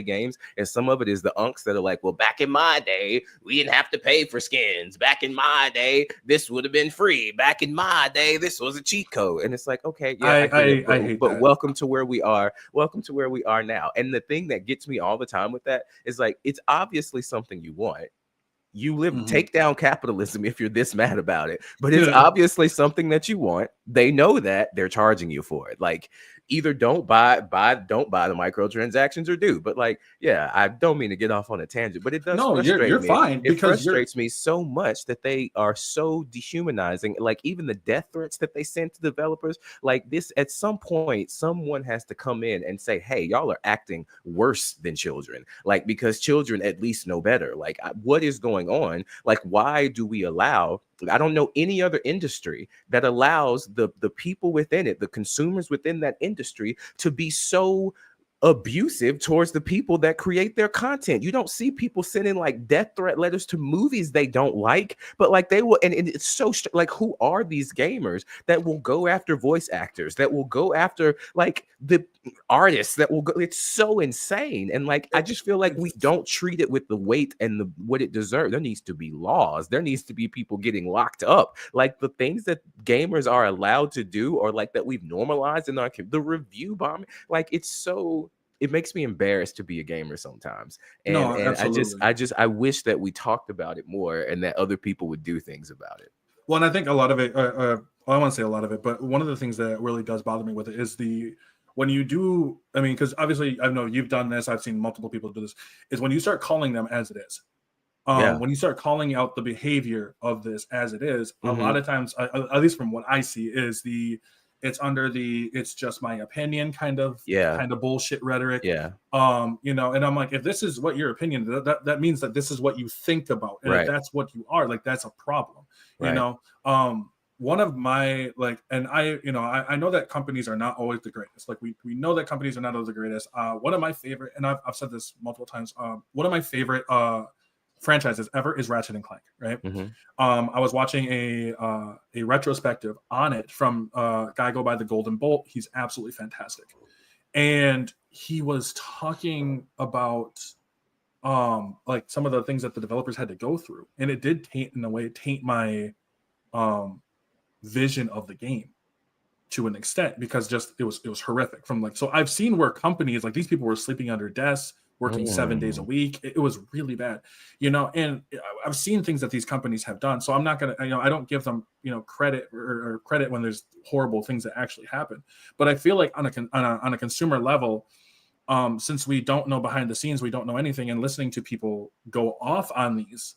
games, and some of it is the unks that are like, well, back in my day we didn't have to pay for skins, back in my day this would have been free, back in my day this was a cheat code. And it's like, okay, yeah, I get it, I hate but that. welcome to where we are, welcome to where we are now. And the thing that gets me all the time with that is like, it's obviously something you want. You live, take down capitalism if you're this mad about it, but it's obviously something that you want. They know that, they're charging you for it. Like, either don't buy the microtransactions, or do. But like, yeah, I don't mean to get off on a tangent, but it does No, frustrate you're me. fine, It because frustrates me so much that they are so dehumanizing. Like, even the death threats that they send to developers, like this, at some point someone has to come in and say, hey, y'all are acting worse than children, like, because children at least know better. Like, what is going on? Like, why do we allow, I don't know any other industry that allows the people within it, the consumers within that industry, to be so abusive towards the people that create their content. You don't see people sending like death threat letters to movies they don't like, but like they will, and it's so like, who are these gamers that will go after voice actors, that will go after like the artists, that will go? It's so insane. And like, I just feel like we don't treat it with the weight and the what it deserves. There needs to be laws, there needs to be people getting locked up. Like, the things that gamers are allowed to do, or like that we've normalized in our, the review bombing, like, it's so, it makes me embarrassed to be a gamer sometimes. And No, I absolutely. I wish that we talked about it more, and that other people would do things about it. Well, and I think a lot of it, well, I want to say a lot of it, but one of the things that really does bother me with it is when you do, I mean, because obviously I know you've done this, I've seen multiple people do this, is when you start calling them as it is. Yeah. When you start calling out the behavior of this as it is, a Mm-hmm. lot of times, at least from what I see, is it's under the it's just my opinion kind of Yeah. bullshit rhetoric. Yeah. And I'm like, if this is what your opinion, that means that this is what you think about. And if Right. that's what you are, like, that's a problem. You Right. know, one of my, like, and I know that companies are not always the greatest. Like, we know that companies are not always the greatest. One of my favorite, and I've said this multiple times, one of my favorite franchises ever is Ratchet and Clank, right? Mm-hmm. I was watching a retrospective on it from a guy go by the Golden Bolt. He's absolutely fantastic, and he was talking about like some of the things that the developers had to go through, and it did taint my vision of the game to an extent, because just it was horrific. From like, so I've seen where companies, like, these people were sleeping under desks, working 7 days a week. It was really bad, and I've seen things that these companies have done. So I'm not going to, I don't give them, credit or credit when there's horrible things that actually happen. But I feel like on a consumer level, since we don't know behind the scenes, we don't know anything, and listening to people go off on these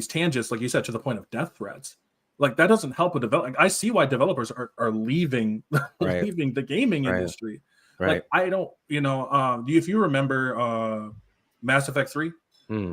tangents, like you said, to the point of death threats, like, that doesn't help a developer. I see why developers are leaving Right. leaving the gaming Right. industry. Right. Like, I don't, if you remember Mass Effect 3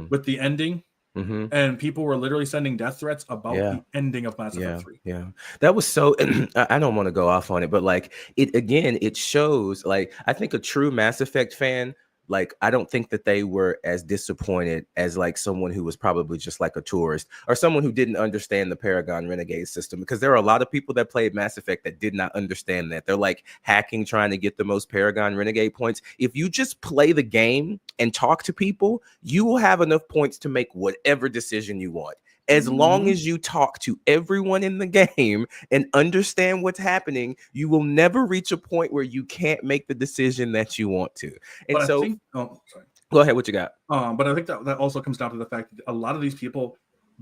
with the ending, and people were literally sending death threats about the ending of Mass Effect 3. Yeah. That was so, I don't want to go off on it, but like, it again, it shows, like, I think a true Mass Effect fan, like, I don't think that they were as disappointed as like someone who was probably just like a tourist, or someone who didn't understand the Paragon Renegade system, because there are a lot of people that played Mass Effect that did not understand that. They're like hacking, trying to get the most Paragon Renegade points. If you just play the game and talk to people, you will have enough points to make whatever decision you want. As long as you talk to everyone in the game and understand what's happening, you will never reach a point where you can't make the decision that you want to. And But so, I think, sorry. Go ahead. What you got? But I think that also comes down to the fact that a lot of these people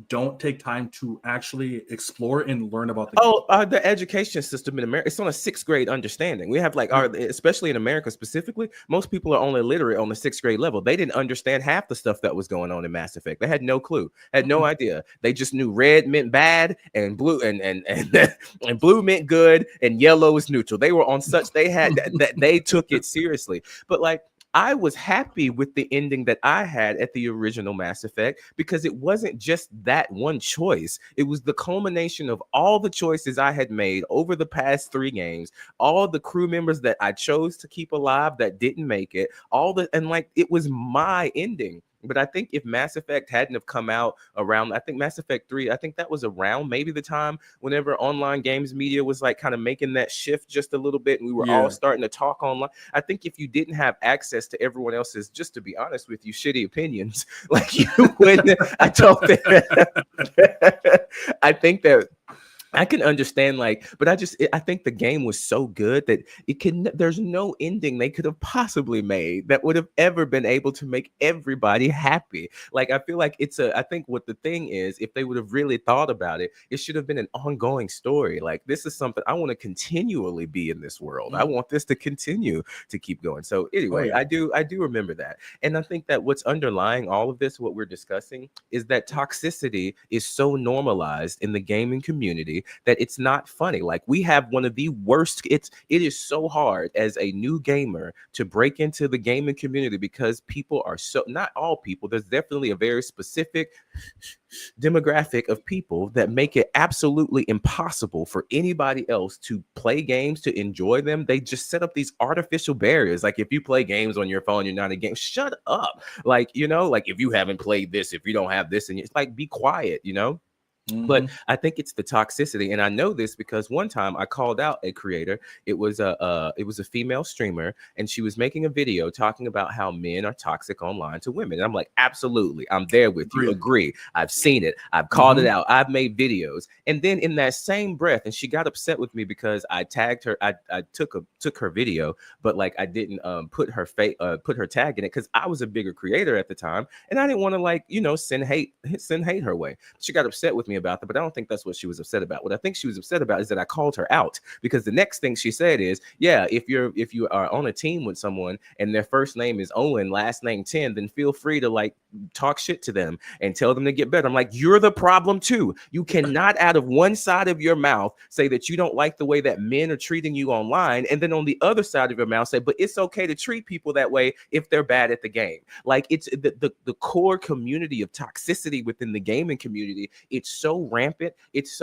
don't take time to actually explore and learn about the game. The education system in America, it's on a 6th grade understanding. We have like especially in America specifically, most people are only literate on the 6th grade level. They didn't understand half the stuff that was going on in Mass Effect. They had no clue, had no idea. They just knew red meant bad and blue and blue meant good and yellow was neutral. They were on such, they had that they took it seriously. But like, I was happy with the ending that I had at the original Mass Effect, because it wasn't just that one choice. It was the culmination of all the choices I had made over the past 3 games, all the crew members that I chose to keep alive that didn't make it, and like, it was my ending. But I think if Mass Effect hadn't have come out around, I think Mass Effect 3, I think that was around maybe the time whenever online games media was like kind of making that shift just a little bit, and we were all Yeah. starting to talk online. I think if you didn't have access to everyone else's, just to be honest with you, shitty opinions, like you wouldn't. I don't think. I think that I can understand, like, but I think the game was so good that there's no ending they could have possibly made that would have ever been able to make everybody happy. Like, I feel like I think what the thing is, if they would have really thought about it, it should have been an ongoing story. Like, this is something I want to continually be in this world. I Mhm. want this to continue to keep going. So Oh anyway, yeah. I do remember that. And I think that what's underlying all of this, what we're discussing, is that toxicity is so normalized in the gaming community that it's not funny. Like, we have one of the worst. It is so hard as a new gamer to break into the gaming community because people are so, not all people. There's definitely a very specific demographic of people that make it absolutely impossible for anybody else to play games, to enjoy them. They just set up these artificial barriers. Like, if you play games on your phone, you're not a game. Shut up. Like, like if you haven't played this, if you don't have this, and it's like, be quiet. But Hmm. I think it's the toxicity, and I know this because one time I called out a creator. It was a female streamer, and she was making a video talking about how men are toxic online to women. And I'm like, absolutely, I'm there with you. Agreed. Agree. I've seen it. I've called it Hmm. out. I've made videos. And then in that same breath, and she got upset with me because I tagged her. I took her video, but like I didn't put her tag in it because I was a bigger creator at the time, and I didn't want to send hate her way. She got upset with me about that, but I don't think that's what she was upset about. What I think she was upset about is that I called her out, because the next thing she said is, yeah, if you are on a team with someone and their first name is Owen, last name 10, then feel free to like talk shit to them and tell them to get better. I'm like, you're the problem too. You cannot out of one side of your mouth say that you don't like the way that men are treating you online, and then on the other side of your mouth say, but it's okay to treat people that way if they're bad at the game. Like, it's the core community of toxicity within the gaming community. It's so rampant.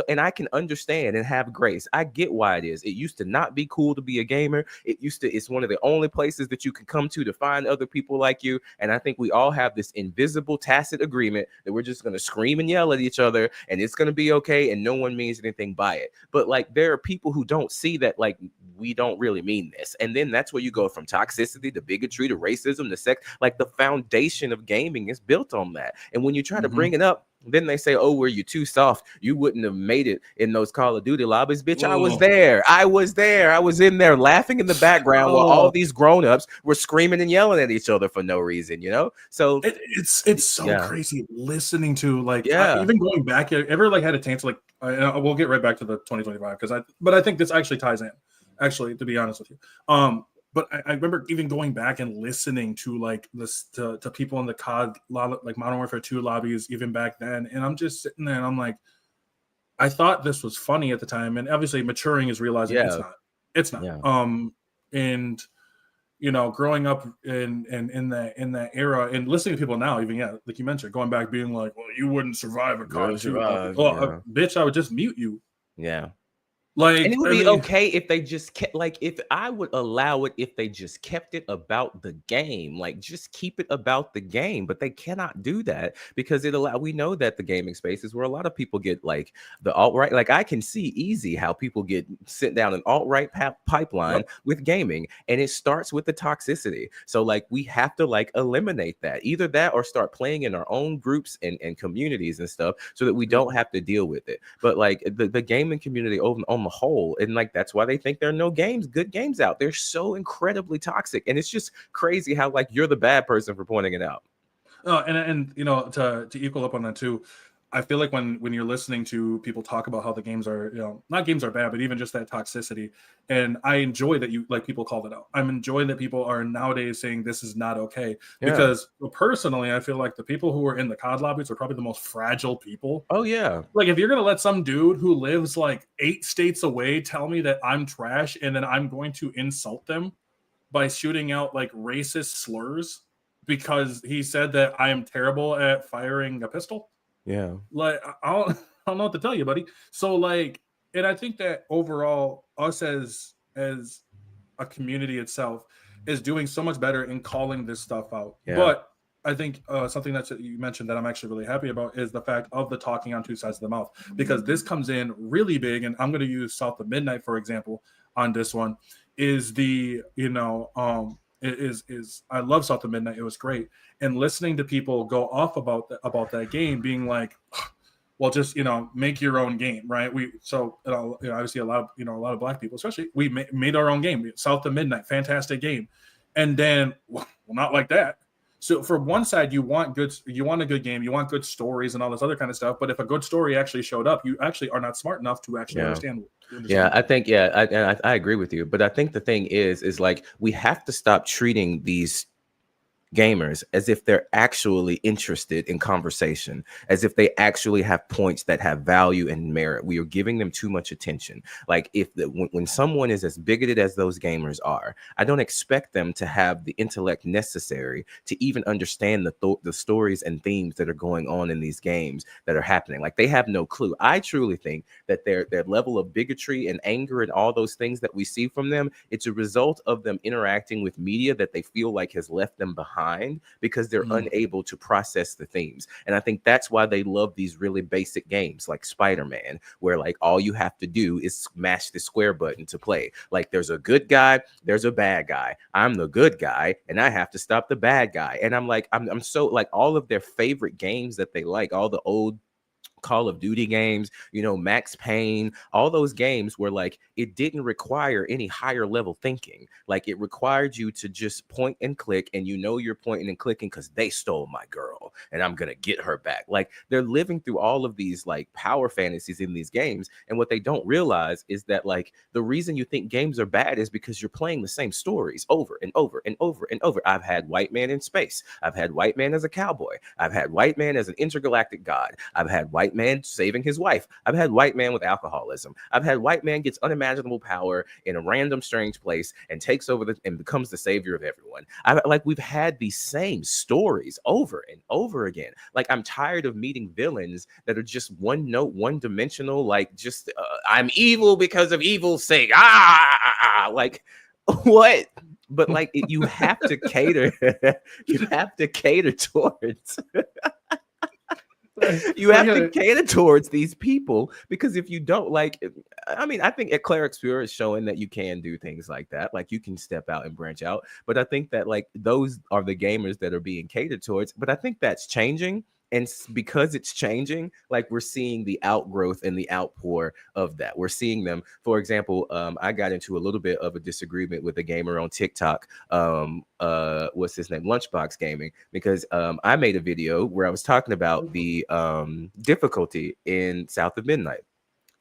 And I can understand and have grace. I get why it is. It used to not be cool to be a gamer. It's one of the only places that you can come to find other people like you. And I think we all have this invisible tacit agreement that we're just going to scream and yell at each other and it's going to be okay. And no one means anything by it. But like, there are people who don't see that, like, we don't really mean this. And then that's where you go from toxicity to bigotry to racism to sex. Like, the foundation of gaming is built on that. And when you try to Hmm. bring it up, then they say, oh, were you too soft? You wouldn't have made it in those Call of Duty lobbies. Bitch, I was Oh. there. I was there. I was in there laughing in the background while all Oh. these grown-ups were screaming and yelling at each other for no reason. So, It's so yeah. crazy listening to, like, Yeah. even going back, ever like had a chance, like, we'll get right back to the 2025 because but I think this actually ties in, actually, to be honest with you. But I remember even going back and listening to like this to people in the like Modern Warfare 2 lobbies even back then, and I'm just sitting there and I'm like, I thought this was funny at the time, and obviously maturing is realizing it's Yeah. not. It's not. Yeah. And growing up in that era and listening to people now, even, yeah, like you mentioned, going back being like, well, you wouldn't survive a COD 2 lobby. Oh, Yeah. bitch, I would just mute you. Yeah. And it Like, would I be mean, okay if they just kept, like, if I would allow it if they just kept it about the game, like, just keep it about the game. But they cannot do that because we know that the gaming space is where a lot of people get like the alt right. Like, I can see easy how people get sent down an alt right pipeline yep. with gaming, and it starts with the toxicity. So, like, we have to like eliminate that, either that or start playing in our own groups and communities and stuff so that we Yep. don't have to deal with it. But like, the gaming community on the whole, and like, that's why they think there are no good games out. They're so incredibly toxic, and it's just crazy how like you're the bad person for pointing it out. And to equal up on that too, I feel like when you're listening to people talk about how the games are, not games are bad, but even just that toxicity, and I enjoy that you, like, people called it out. I'm enjoying that people are nowadays saying this is not okay, Yeah. because personally, I feel like the people who are in the COD lobbies are probably the most fragile people. Oh yeah. Like, if you're gonna let some dude who lives like 8 states away tell me that I'm trash, and then I'm going to insult them by shooting out like racist slurs because he said that I am terrible at firing a pistol. Yeah. Like, I don't know what to tell you, buddy. So, like, and I think that overall, us as a community itself is doing so much better in calling this stuff out. Yeah. But I think something that you mentioned that I'm actually really happy about is the fact of the talking on two sides of the mouth, because this comes in really big. And I'm going to use South of Midnight, for example, on this one. Is the, is I love South of Midnight. It was great. And listening to people go off about that game, being like, well, just, make your own game, right? Obviously a lot of black people, especially, we made our own game. South of Midnight, fantastic game. And then, well, not like that. So from one side, you want a good game, you want good stories and all this other kind of stuff. But if a good story actually showed up, you actually are not smart enough to actually Yeah. understand Yeah, the I game. think I agree with you, but I think the thing is like we have to stop treating these gamers as if they're actually interested in conversation, as if they actually have points that have value and merit. We are giving them too much attention. Like when someone is as bigoted as those gamers are, I don't expect them to have the intellect necessary to even understand the stories and themes that are going on in these games that are happening. Like they have no clue. I truly think that their level of bigotry and anger and all those things that we see from them, it's a result of them interacting with media that they feel like has left them behind because they're Mm. unable to process the themes. And I think that's why they love these really basic games like Spider-Man, where like all you have to do is smash the square button to play. Like there's a good guy, there's a bad guy. I'm the good guy and I have to stop the bad guy. And I'm like, I'm so like all of their favorite games that they like, all the old Call of Duty games, Max Payne, all those games where like it didn't require any higher level thinking. Like it required you to just point and click, and you're pointing and clicking because they stole my girl and I'm gonna get her back. Like they're living through all of these like power fantasies in these games. And what they don't realize is that like the reason you think games are bad is because you're playing the same stories over and over and over and over. I've had white man in space. I've had white man as a cowboy. I've had white man as an intergalactic god. I've had white man saving his wife. I've had white man with alcoholism. I've had white man gets unimaginable power in a random strange place and takes over and becomes the savior of everyone. We've had these same stories over and over again. Like I'm tired of meeting villains that are just one note, one dimensional. Like just I'm evil because of evil's sake. Like what? But like you have to cater. You have to cater towards. You Well, have to yeah, cater towards these people, because if you don't, like, I mean, I think Eclair Experience is showing that you can do things like that. Like you can step out and branch out. But I think that like those are the gamers that are being catered towards. But I think that's changing. And because it's changing, like we're seeing the outgrowth and the outpour of that. We're seeing them. For example, I got into a little bit of a disagreement with a gamer on TikTok. What's his name? Lunchbox Gaming, because I made a video where I was talking about the difficulty in South of Midnight.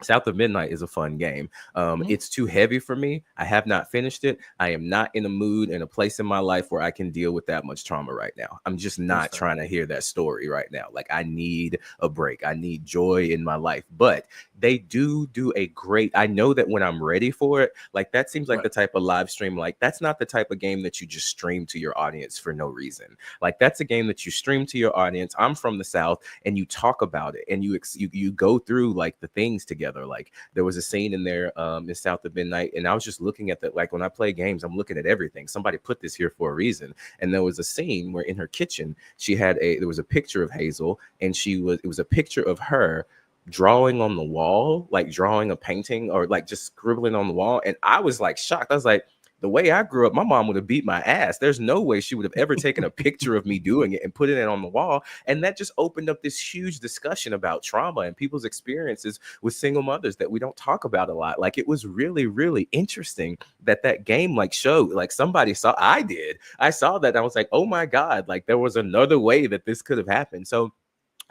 South of Midnight is a fun game. mhm. It's too heavy for me. I have not finished it. I am not in a mood and a place in my life where I can deal with that much trauma right now. I'm just That's not fair. trying to hear that story right now. Like I need a break. I need joy in my life. But they do a great. I know that when I'm ready for it, like that seems like Right. the type of live stream. Like that's not the type of game that you just stream to your audience for no reason. Like that's a game that you stream to your audience. I'm from the South, and you talk about it, and you go through like the things together. Like there was a scene in there in South of Midnight, and I was just looking at that. Like when I play games, I'm looking at everything. Somebody put this here for a reason. And there was a scene where in her kitchen, there was a picture of Hazel, and it was a picture of her drawing on the wall, like drawing a painting or like just scribbling on the wall. And I was like shocked. I was like, the way I grew up, my mom would have beat my ass. There's no way she would have ever taken a picture of me doing it and put it on the wall. And that just opened up this huge discussion about trauma and people's experiences with single mothers that we don't talk about a lot. Like it was really, really interesting that game like showed, like somebody saw, I saw that. I was like, oh my God, like there was another way that this could have happened. So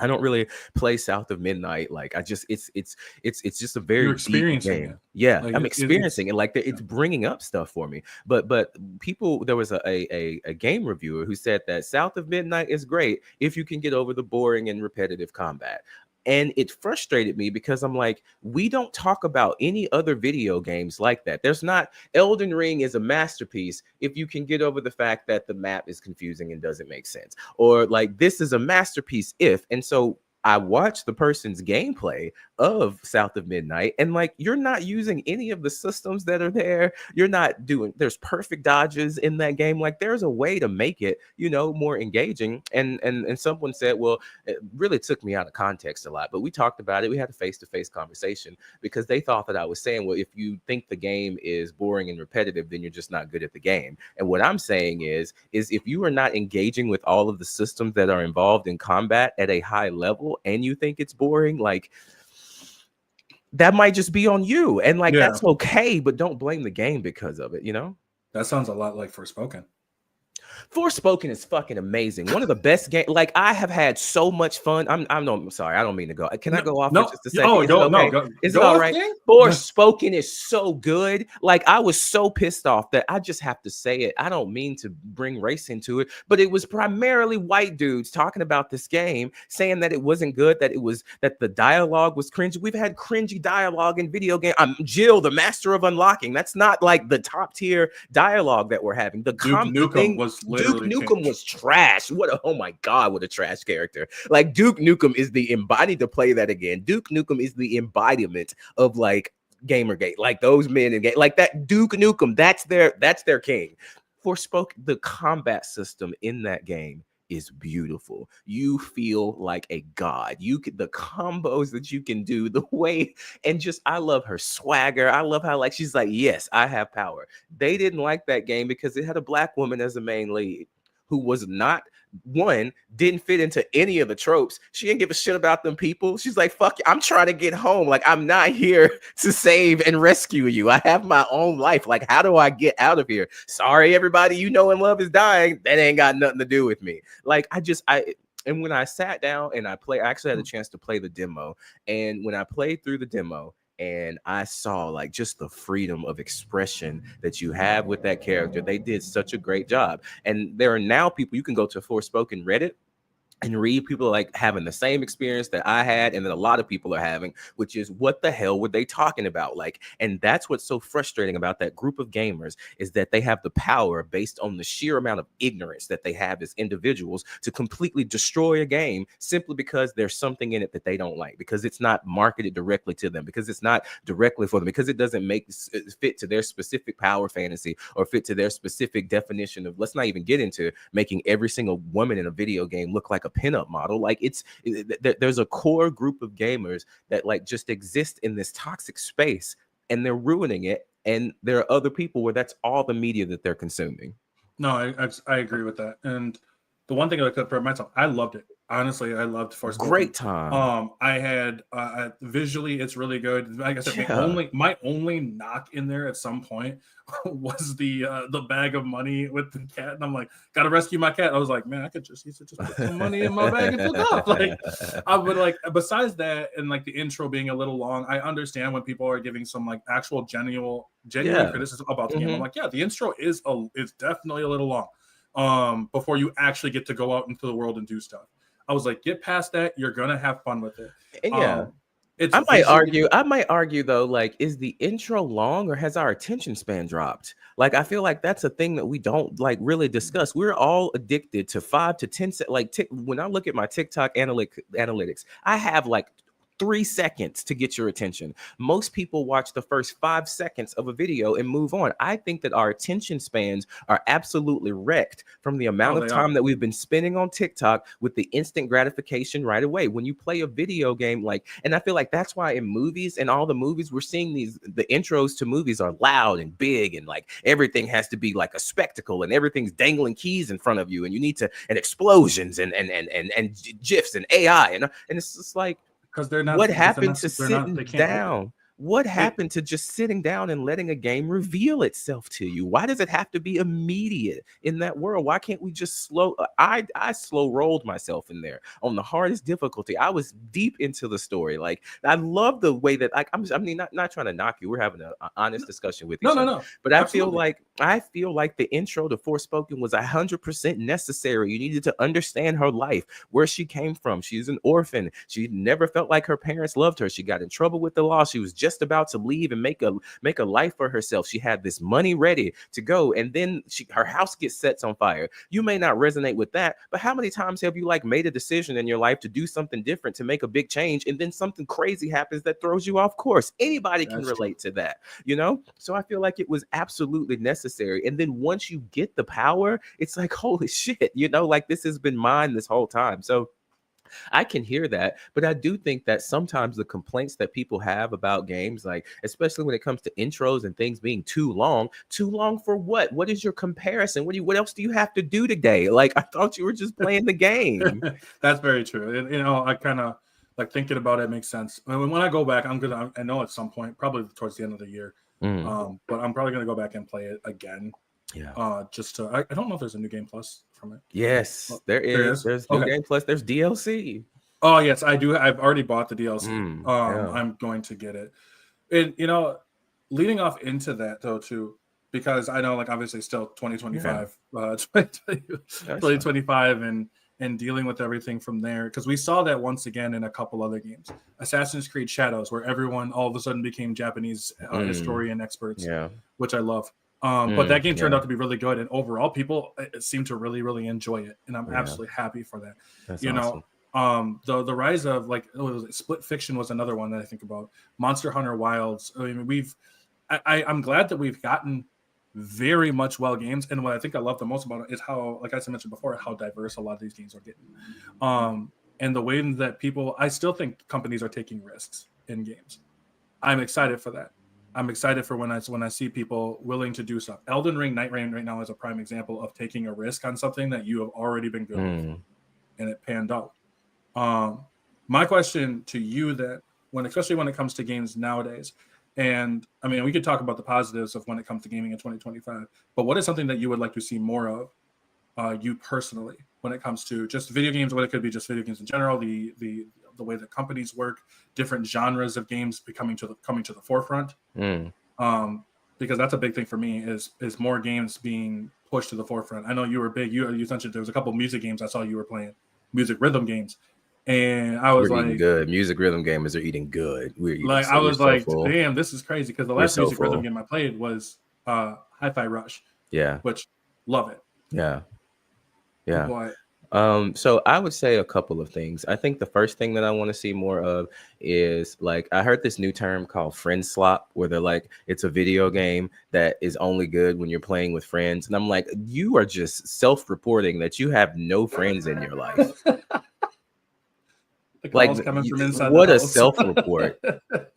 I don't really play South of Midnight. Like I just, it's just a You're very deep experiencing it. game. Yeah, Like I'm it's experiencing it. Like yeah. it's bringing up stuff for me. But people, there was a game reviewer who said that South of Midnight is great if you can get over the boring and repetitive combat. And it frustrated me because I'm like, we don't talk about any other video games like that. There's not. Elden Ring is a masterpiece if you can get over the fact that the map is confusing and doesn't make sense, or like this is a masterpiece if. And so I watched the person's gameplay of South of Midnight, and like you're not using any of the systems that are there. You're not doing, there's perfect dodges in that game. Like there's a way to make it, more engaging. And someone said, well, it really took me out of context a lot, but we talked about it. We had a face-to-face conversation because they thought that I was saying, well, if you think the game is boring and repetitive, then you're just not good at the game. And what I'm saying is if you are not engaging with all of the systems that are involved in combat at a high level and you think it's boring, like that might just be on you. And like Yeah, that's okay, but don't blame the game because of it. that sounds a lot like Forspoken. Forspoken is fucking amazing. One of the best games. Like I have had so much fun. I'm sorry. I don't mean to go. Can I No, go off for no. just a second? Oh, Is it go no, okay? go Is it go all off, right? King. Forspoken is so good. Like I was so pissed off that I just have to say it. I don't mean to bring race into it, but it was primarily white dudes talking about this game, saying that it wasn't good, that the dialogue was cringy. We've had cringy dialogue in video game. I'm Jill, the master of unlocking. That's not like the top tier dialogue that we're having. Duke The Nukem thing. was Duke literally king. Nukem was trash. Oh my God, what a trash character. Like Duke Nukem is the embodied to play that again. Duke Nukem is the embodiment of like Gamergate, like those men in game, like that Duke Nukem, that's their king. The combat system in that game is beautiful. You feel like a god. The combos that you can do, the way, and just I love her swagger. I love how like she's like, yes, I have power. They didn't like that game because it had a black woman as a main lead who was not didn't fit into any of the tropes. She didn't give a shit about them people. She's like, fuck you, I'm trying to get home. Like, I'm not here to save and rescue you. I have my own life. Like, how do I get out of here? Sorry, everybody you know and love is dying. That ain't got nothing to do with me. Like, and when I sat down and I actually had a chance to play the demo. And when I played through the demo, and I saw like just the freedom of expression that you have with that character. They did such a great job. And there are now people, you can go to Forspoken Reddit and read people like having the same experience that I had and that a lot of people are having, which is what the hell were they talking about? Like, and that's what's so frustrating about that group of gamers is that they have the power based on the sheer amount of ignorance that they have as individuals to completely destroy a game simply because there's something in it that they don't like, because it's not marketed directly to them, because it's not directly for them, because it doesn't fit to their specific power fantasy or fit to their specific definition of, let's not even get into making every single woman in a video game look like a pinup model. Like there's a core group of gamers that like just exist in this toxic space and they're ruining it. And there are other people where that's all the media that they're consuming. No, I agree with that. And the one thing I could for myself, I loved it. Honestly, I loved Forspoken. Great time. I had visually, it's really good. Like I said, Yeah. my only knock in there at some point was the bag of money with the cat, and I'm like, gotta rescue my cat. I was like, man, I could just put some money in my bag and took off. Like, I would like. Besides that, and like the intro being a little long, I understand when people are giving some like actual genuine Yeah. criticism about the game. I'm like, yeah, the intro is definitely a little long. Before you actually get to go out into the world and do stuff. I was like, get past that. You're gonna have fun with it. Yeah. It's I might argue though, like, is the intro long or has our attention span dropped? Like, I feel like that's a thing that we don't like really discuss. We're all addicted to 5 to 10 when I look at my TikTok analytics, I have like 3 seconds to get your attention. Most people watch the first 5 seconds of a video and move on. I think that our attention spans are absolutely wrecked from the amount of time that we've been spending on TikTok with the instant gratification right away. When you play a video game, like, and I feel like that's why in movies and all the movies we're seeing the intros to movies are loud and big and like everything has to be like a spectacle and everything's dangling keys in front of you and you need to, and explosions and GIFs and AI and it's just like, because they're not. What happened to sitting They can't down? What happened to just sitting down and letting a game reveal itself to you? Why does it have to be immediate in that world? Why can't we just slow? I slow rolled myself in there on the hardest difficulty. I was deep into the story. Like I love the way that I mean, not trying to knock you. We're having an honest discussion with each other. No. But I feel like the intro to Forspoken was 100% necessary. You needed to understand her life, where she came from. She's an orphan. She never felt like her parents loved her. She got in trouble with the law. She was just just about to leave and make a life for herself. She had this money ready to go, and then her house gets set on fire. You may not resonate with that, but how many times have you like made a decision in your life to do something different, to make a big change, and then something crazy happens that throws you off course? Anybody can That's true. relate to that, you know? So I feel like it was absolutely necessary. And then once you get the power, it's like, holy shit, you know, like this has been mine this whole time. So I can hear that, but I do think that sometimes the complaints that people have about games, like especially when it comes to intros and things being too long for what? What is your comparison? What else do you have to do today? Like I thought you were just playing the game. That's very true. And, you know, I kind of like thinking about it makes sense. I mean, when I go back, I know at some point, probably towards the end of the year, Mm, but I'm probably gonna go back and play it again. yeah. Just to, I don't know if there's a new game plus from it. Yes, Oh, there there is. is. There's new Okay. game plus. There's DLC. Oh yes, I do. I've already bought the DLC. Yeah. I'm going to get it. And you know, leading off into that though too, because I know like obviously still Yeah. 2025, That's fine. 2025 and dealing with everything from there. Because we saw that once again in a couple other games. Assassin's Creed Shadows, where everyone all of a sudden became Japanese Mm, historian experts, yeah. which I love. But that game turned Yeah. out to be really good, and overall, people seem to really, really enjoy it, and I'm Yeah. absolutely happy for that. That's You know, awesome. the rise of like Split Fiction was another one that I think about. Monster Hunter Wilds. I mean, I'm glad that we've gotten very much well games, and what I think I love the most about it is how, like I mentioned before, how diverse a lot of these games are getting. And the way that people, I still think companies are taking risks in games. I'm excited for that. I'm excited for when I see people willing to do stuff. Elden Ring, Night Rain right now is a prime example of taking a risk on something that you have already been good with, Mm, and it panned out. Um, my question to you then, especially when it comes to games nowadays, and I mean, we could talk about the positives of when it comes to gaming in 2025, but what is something that you would like to see more of, you personally, when it comes to just video games, what it could be just video games in general, the way that companies work, different genres of games coming to the forefront. mm. Um, because that's a big thing for me is more games being pushed to the forefront. I know you were big. You mentioned there was a couple music games I saw you were playing, music rhythm games, and I was We're eating like, good. Music rhythm gamers are eating good. We're so full. damn, this is crazy because the We're last so music rhythm full. game I played was Hi-Fi Rush, Yeah. which love it, Yeah. Yeah. but So I would say a couple of things. I think the first thing that I want to see more of is like I heard this new term called friend slop, where they're like it's a video game that is only good when you're playing with friends. And I'm like, you are just self-reporting that you have no friends in your life. the Like calls coming from inside the what a house. self-report.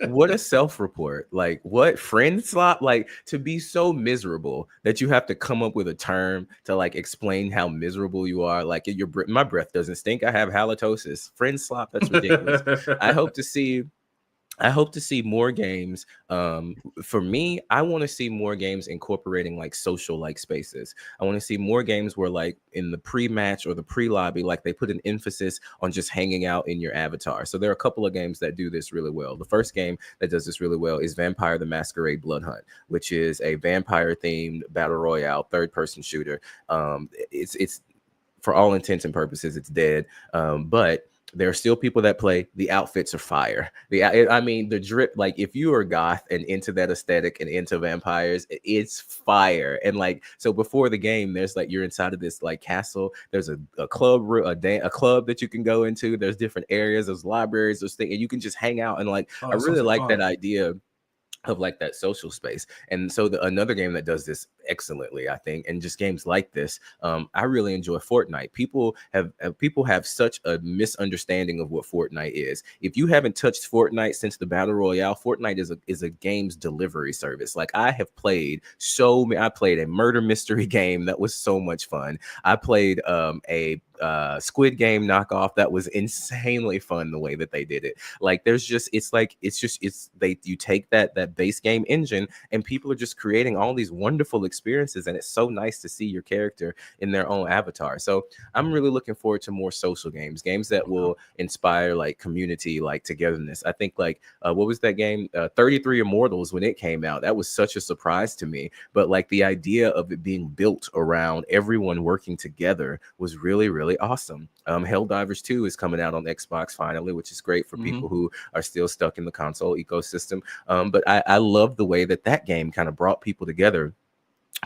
What a self-report. Like what friend slop, like to be so miserable that you have to come up with a term to like explain how miserable you are. Like my breath doesn't stink, I have halitosis. Friend slop, that's ridiculous. i hope to see I hope to see more games. For me, I want to see more games incorporating like social like spaces. I want to see more games where like in the pre-match or the pre-lobby, like they put an emphasis on just hanging out in your avatar. So there are a couple of games that do this really well. The first game that does this really well is Vampire the Masquerade Blood Hunt, which is a vampire themed battle royale third-person shooter. It's for all intents and purposes, it's dead. But there are still people that play. The outfits are fire. I mean, the drip. Like, if you are goth and into that aesthetic and into vampires, it's fire. And like, so before the game, there's like you're inside of this like castle. There's a club, a club that you can go into. There's different areas. There's libraries. There's things, and you can just hang out. And like, Oh, I that sounds really like like that fun. idea of like that social space. And so another game that does this excellently, I think, and just games like this, I really enjoy Fortnite. People have such a misunderstanding of what Fortnite is. If you haven't touched Fortnite since the battle royale, Fortnite is a games delivery service. Like I have played I played a murder mystery game that was so much fun. I played a Squid Game knockoff that was insanely fun the way that they did it. Like there's just you take that base game engine and people are just creating all these wonderful experiences, and it's so nice to see your character in their own avatar. So I'm really looking forward to more social games that will inspire like community, like togetherness. I think like what was that game 33 Immortals, when it came out, that was such a surprise to me, but like the idea of it being built around everyone working together was really really awesome. Helldivers 2 is coming out on Xbox finally, which is great for Hmm. people who are still stuck in the console ecosystem. But I love the way that that game kind of brought people together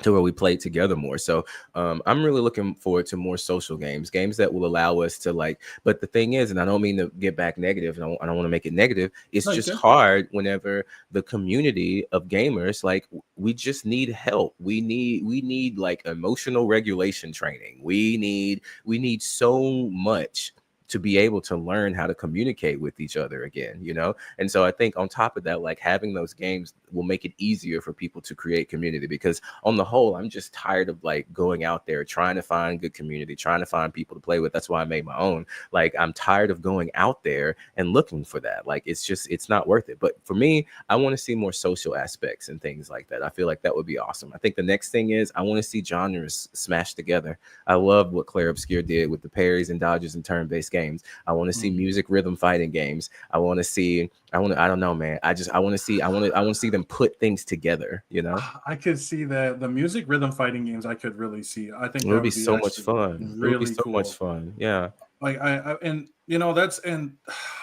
to where we played together more. So I'm really looking forward to more social games that will allow us to like. But the thing is, and I don't mean to get back negative, and I don't want to make it negative. It's No, you just can. hard whenever the community of gamers like we just need help. We need like emotional regulation training. We need so much to be able to learn how to communicate with each other again, you know? And so I think on top of that, like having those games will make it easier for people to create community because on the whole, I'm just tired of like going out there trying to find good community, trying to find people to play with. That's why I made my own. Like I'm tired of going out there and looking for that. Like it's not worth it. But for me, I want to see more social aspects and things like that. I feel like that would be awesome. I think the next thing is I want to see genres smashed together. I love what Claire Obscure did with the parries and dodges and turn-based games. I want to see Mm. music rhythm fighting games. I don't know, man. I want to see I want to see them put things together, you know? I could see that the music rhythm fighting games. I could really see. I think It that would be would be so much actually fun. It would be really so much cool. fun. Yeah. Like I and you know that's and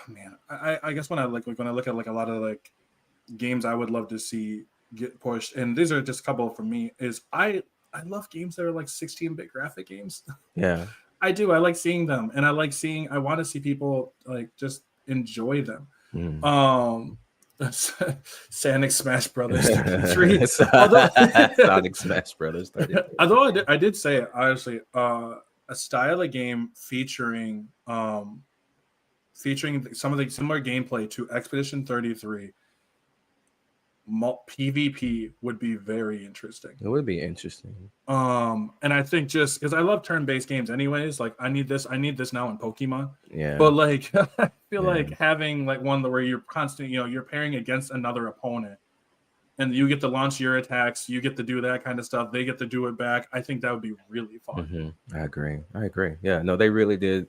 man, I guess when I like when I look at like a lot of like games I would love to see get pushed, and these are just a couple for me. Is I love games that are like 16-bit graphic games. Yeah. I do. I like seeing them, and I like seeing. I want to see people like just enjoy them. Mm. Um, Sonic Smash Brothers 33. Although, Sonic Smash Brothers 33. although I did say it, honestly, a style of game featuring some of the similar gameplay to Expedition 33 PvP would be very interesting. It would be interesting. And I think just because I love turn-based games anyways, like I need this now in Pokemon. Yeah. But like I feel Yeah. like having like one where you're constantly, you know, you're pairing against another opponent and you get to launch your attacks, you get to do that kind of stuff, they get to do it back. I think that would be really fun. I agree. I agree. Yeah, no, they really did,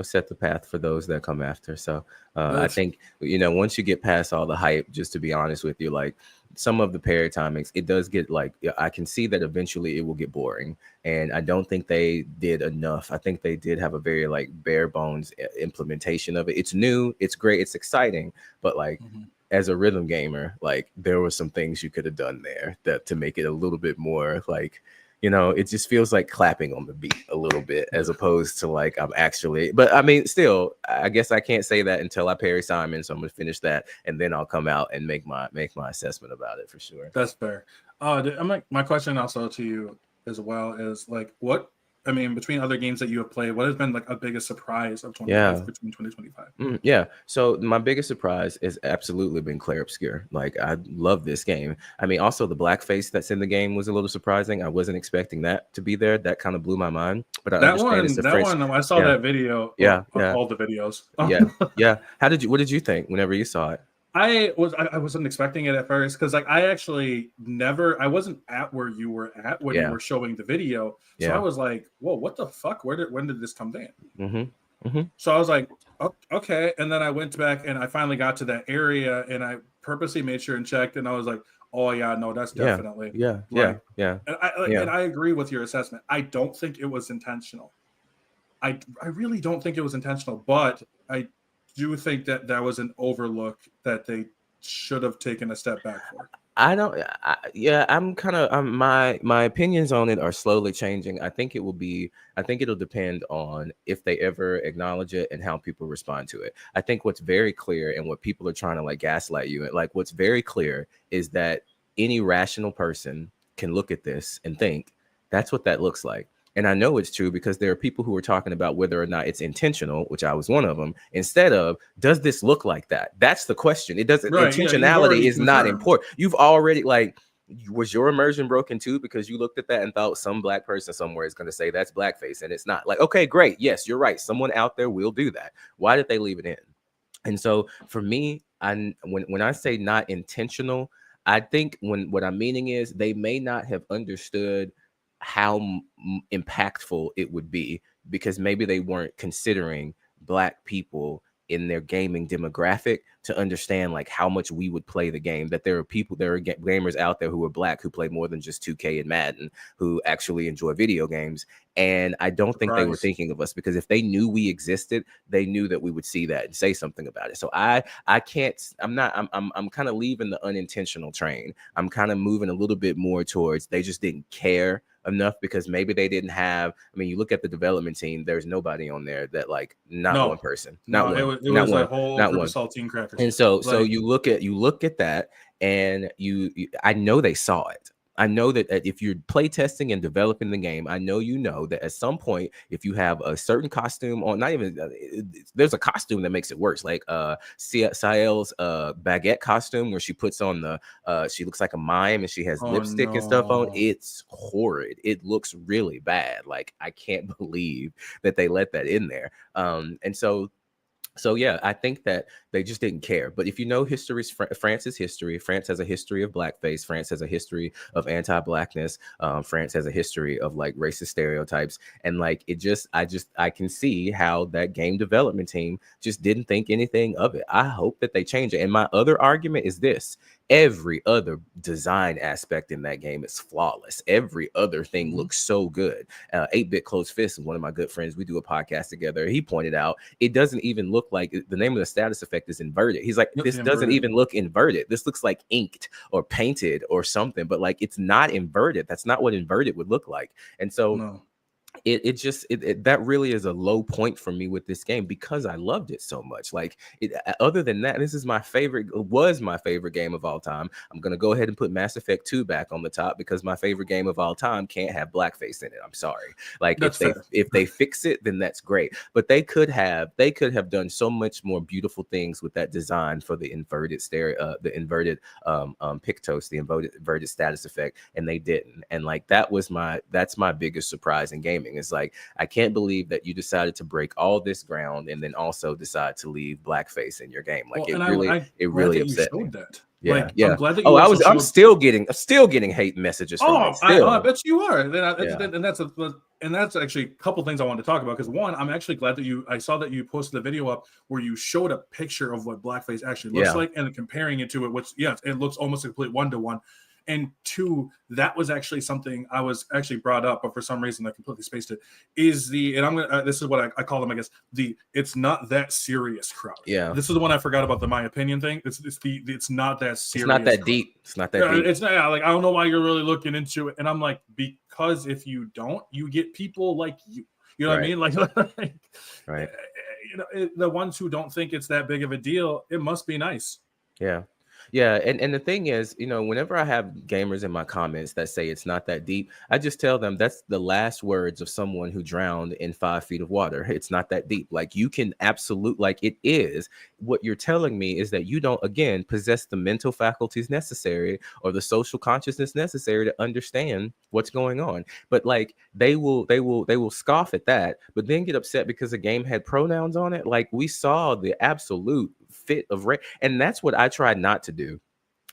set the path for those that come after. So I That's think, once you get past all the hype, just to be honest with you, like some of the parry timings, it does get like, yeah, I can see that eventually it will get boring. And I don't think they did enough. I think they did have a very like bare bones implementation of it. It's new, it's great, it's exciting, but like, mhm. as a rhythm gamer, like there were some things you could have done there that to make it a little bit more like, it just feels like clapping on the beat a little bit as opposed to like I'm actually, but I mean, still, I guess I can't say that until I parry Simon. So I'm gonna finish that and then I'll come out and make my assessment about it for sure. That's fair. I'm like my question also to you as well is like what I mean between other games that you have played, what has been like a biggest surprise of 20 Yeah. between 2025? Yeah. So my biggest surprise has absolutely been Claire Obscure. Like I love this game. I mean, also the blackface that's in the game was a little surprising. I wasn't expecting that to be there. That kind of blew my mind. But I understand it's a That French. one, I saw Yeah. that video. Yeah. Well, Yeah. all the videos. Yeah. Yeah. What did you think whenever you saw it? I wasn't expecting it at first because like I actually never I wasn't at where you were at when you Yeah. were showing the video, so I Yeah. was like, whoa, what the fuck? When did this come in? Mm-hmm. Mm-hmm. So I was like, oh, okay, and then I went back and I finally got to that area and I purposely made sure and checked and I was like, oh yeah, no, that's Yeah. definitely Yeah. Yeah. like, Yeah. and Yeah. I agree with your assessment. I don't think it was intentional. I really don't think it was intentional, but I do think that that was an overlook that they should have taken a step back for. I don't. Yeah, I'm kind of. My opinions on it are slowly changing. I think it will be. I think it'll depend on if they ever acknowledge it and how people respond to it. I think what's very clear and what people are trying to like gaslight you. Like what's very clear is that any rational person can look at this and think that's what that looks like. And I know it's true because there are people who are talking about whether or not it's intentional, which I was one of them, instead of does this look like that? That's the question. It doesn't, Right? Yeah, you've intentionality already is not confirmed. important. You've already like, was your immersion broken too because you looked at that and thought some black person somewhere is going to say that's blackface and it's not? Like, okay, great. Yes, you're right. Someone out there will do that. Why did they leave it in? And so for me, when I say not intentional, I think what I'm meaning is they may not have understood how impactful it would be because maybe they weren't considering black people in their gaming demographic to understand like how much we would play the game, that there are people, there are gamers out there who are black who play more than just 2K and Madden, who actually enjoy video games. And I don't think they were Surprise. thinking of us, because if they knew we existed, they knew that we would see that and say something about it. So I can't, I'm kind of leaving the unintentional train. I'm kind of moving a little bit more towards they just didn't care enough, because maybe they didn't have, I mean, you look at the development team, there's nobody on there that like, not one No, person, not no, one, it not was a one, whole not group of one. saltine crackers. And so Like, you look at that, and I know they saw it. I know that if you're playtesting and developing the game, I know you know that at some point, if you have a certain costume on, not even there's a costume that makes it worse, like Sael's baguette costume, where she puts on the she looks like a mime and she has oh lipstick and stuff on. no. It's horrid. It looks really bad. Like, I can't believe that they let that in there. And so yeah, I think that they just didn't care. But if you know history's France's history, France has a history of blackface. France has a history of anti-blackness. France has a history of like racist stereotypes, and like I can see how that game development team just didn't think anything of it. I hope that they change it. And my other argument is this: every other design aspect in that game is flawless. Every other thing looks so good. 8-Bit Close Fist is one of my good friends. We do a podcast together. He pointed out it doesn't even look like the name of the status effect is inverted. He's like, Yep, this doesn't inverted. even look inverted. This looks like inked or painted or something, but like, it's not inverted. That's not what inverted would look like. And so No. that really is a low point for me with this game, because I loved it so much. Like, other than that, this is was my favorite game of all time. I'm gonna go ahead and put Mass Effect 2 back on the top, because my favorite game of all time can't have blackface in it. I'm sorry. Like, That's fair. if they fix it, then that's great. But they could have done so much more beautiful things with that design for the inverted the inverted Pictos, the inverted status effect, and they didn't. And like, that's my biggest surprise in gaming. It's like, I can't believe that you decided to break all this ground and then also decide to leave blackface in your game. Like, Well, and I'm it glad really that you upset me. showed that. Yeah, Like, I'm yeah. glad that Oh, you also I'm showed. still getting hate messages from it. Oh, I Still. bet you are. Then Yeah. and that's actually a couple things I wanted to talk about. Because one, I'm actually glad that I saw that you posted a video up where you showed a picture of what blackface actually looks Yeah. like and comparing it to it, which, yeah, it looks almost a complete 1-to-1. And two, that was actually something I was actually brought up, but for some reason I completely spaced it. And I'm gonna this is what I call them, I guess, it's not that serious crowd. Yeah. This is the one I forgot about, the my opinion thing. It's not that serious. It's not that crowd. deep. It's not that deep. It's not, yeah, like, I don't know why you're really looking into it. And I'm like, because if you don't, you get people like you. You know what I mean? Like, Right. The ones who don't think it's that big of a deal, it must be nice. Yeah. Yeah. And the thing is, whenever I have gamers in my comments that say it's not that deep, I just tell them that's the last words of someone who drowned in 5 feet of water. It's not that deep. Like, you can like, it is. What you're telling me is that you don't, again, possess the mental faculties necessary or the social consciousness necessary to understand what's going on. But like, they will scoff at that, but then get upset because the game had pronouns on it. Like, we saw the absolute fit of race, and that's what I tried not to do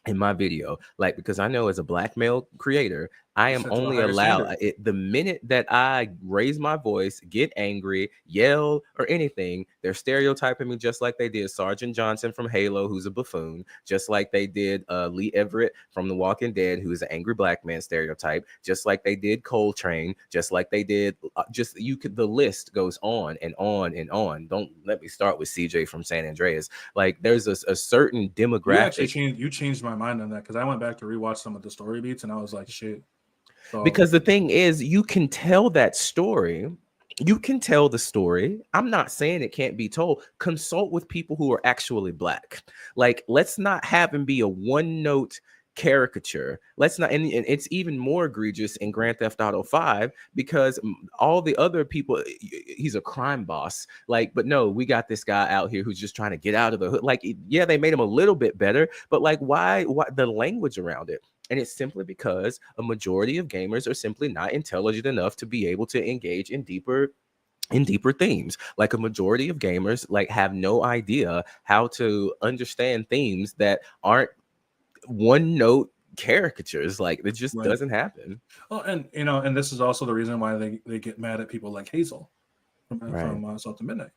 in my video, like, because I know as a black male creator, I am Set to a only higher allowed standard. the minute that I raise my voice, get angry, yell, or anything, they're stereotyping me just like they did Sergeant Johnson from Halo, who's a buffoon, just like they did Lee Everett from The Walking Dead, who is an angry black man stereotype, just like they did Coltrane, just like they did the list goes on and on and on. Don't let me start with CJ from San Andreas. Like, there's a certain demographic. You changed my mind on that, because I went back to rewatch some of the story beats and I was like, shit. So, Because the thing is, you can tell that story. You can tell the story. I'm not saying it can't be told. Consult with people who are actually black. Like, let's not have him be a one-note caricature. Let's not, and it's even more egregious in Grand Theft Auto 5, because all the other people, he's a crime boss. Like, but no, we got this guy out here who's just trying to get out of the hood. Like, yeah, they made him a little bit better, but like, why the language around it? And it's simply because a majority of gamers are simply not intelligent enough to be able to engage in deeper themes. Like, a majority of gamers like have no idea how to understand themes that aren't one note caricatures. Like, it just right. doesn't happen. Oh, and this is also the reason why they get mad at people like Hazel from Right. South to Midnight.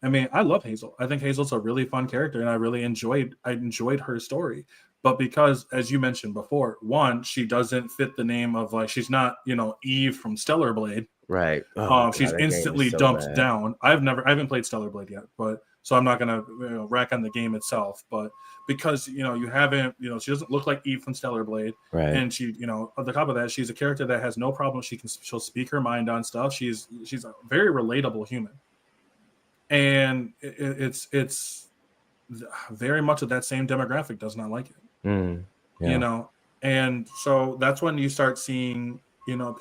I mean, I love Hazel. I think Hazel's a really fun character, and I enjoyed her story. But because, as you mentioned before, one, she doesn't fit the name of, like, she's not, Eve from Stellar Blade. Right. Oh She's god, that game is instantly so dumped bad. down. I haven't played Stellar Blade yet, but so I'm not gonna rack on the game itself. But because you haven't, she doesn't look like Eve from Stellar Blade, Right. and she, on the top of that, she's a character that has no problem. She'll speak her mind on stuff. She's a very relatable human, and it's very much of that same demographic does not like it, Mm. you Yeah. know and so that's when you start seeing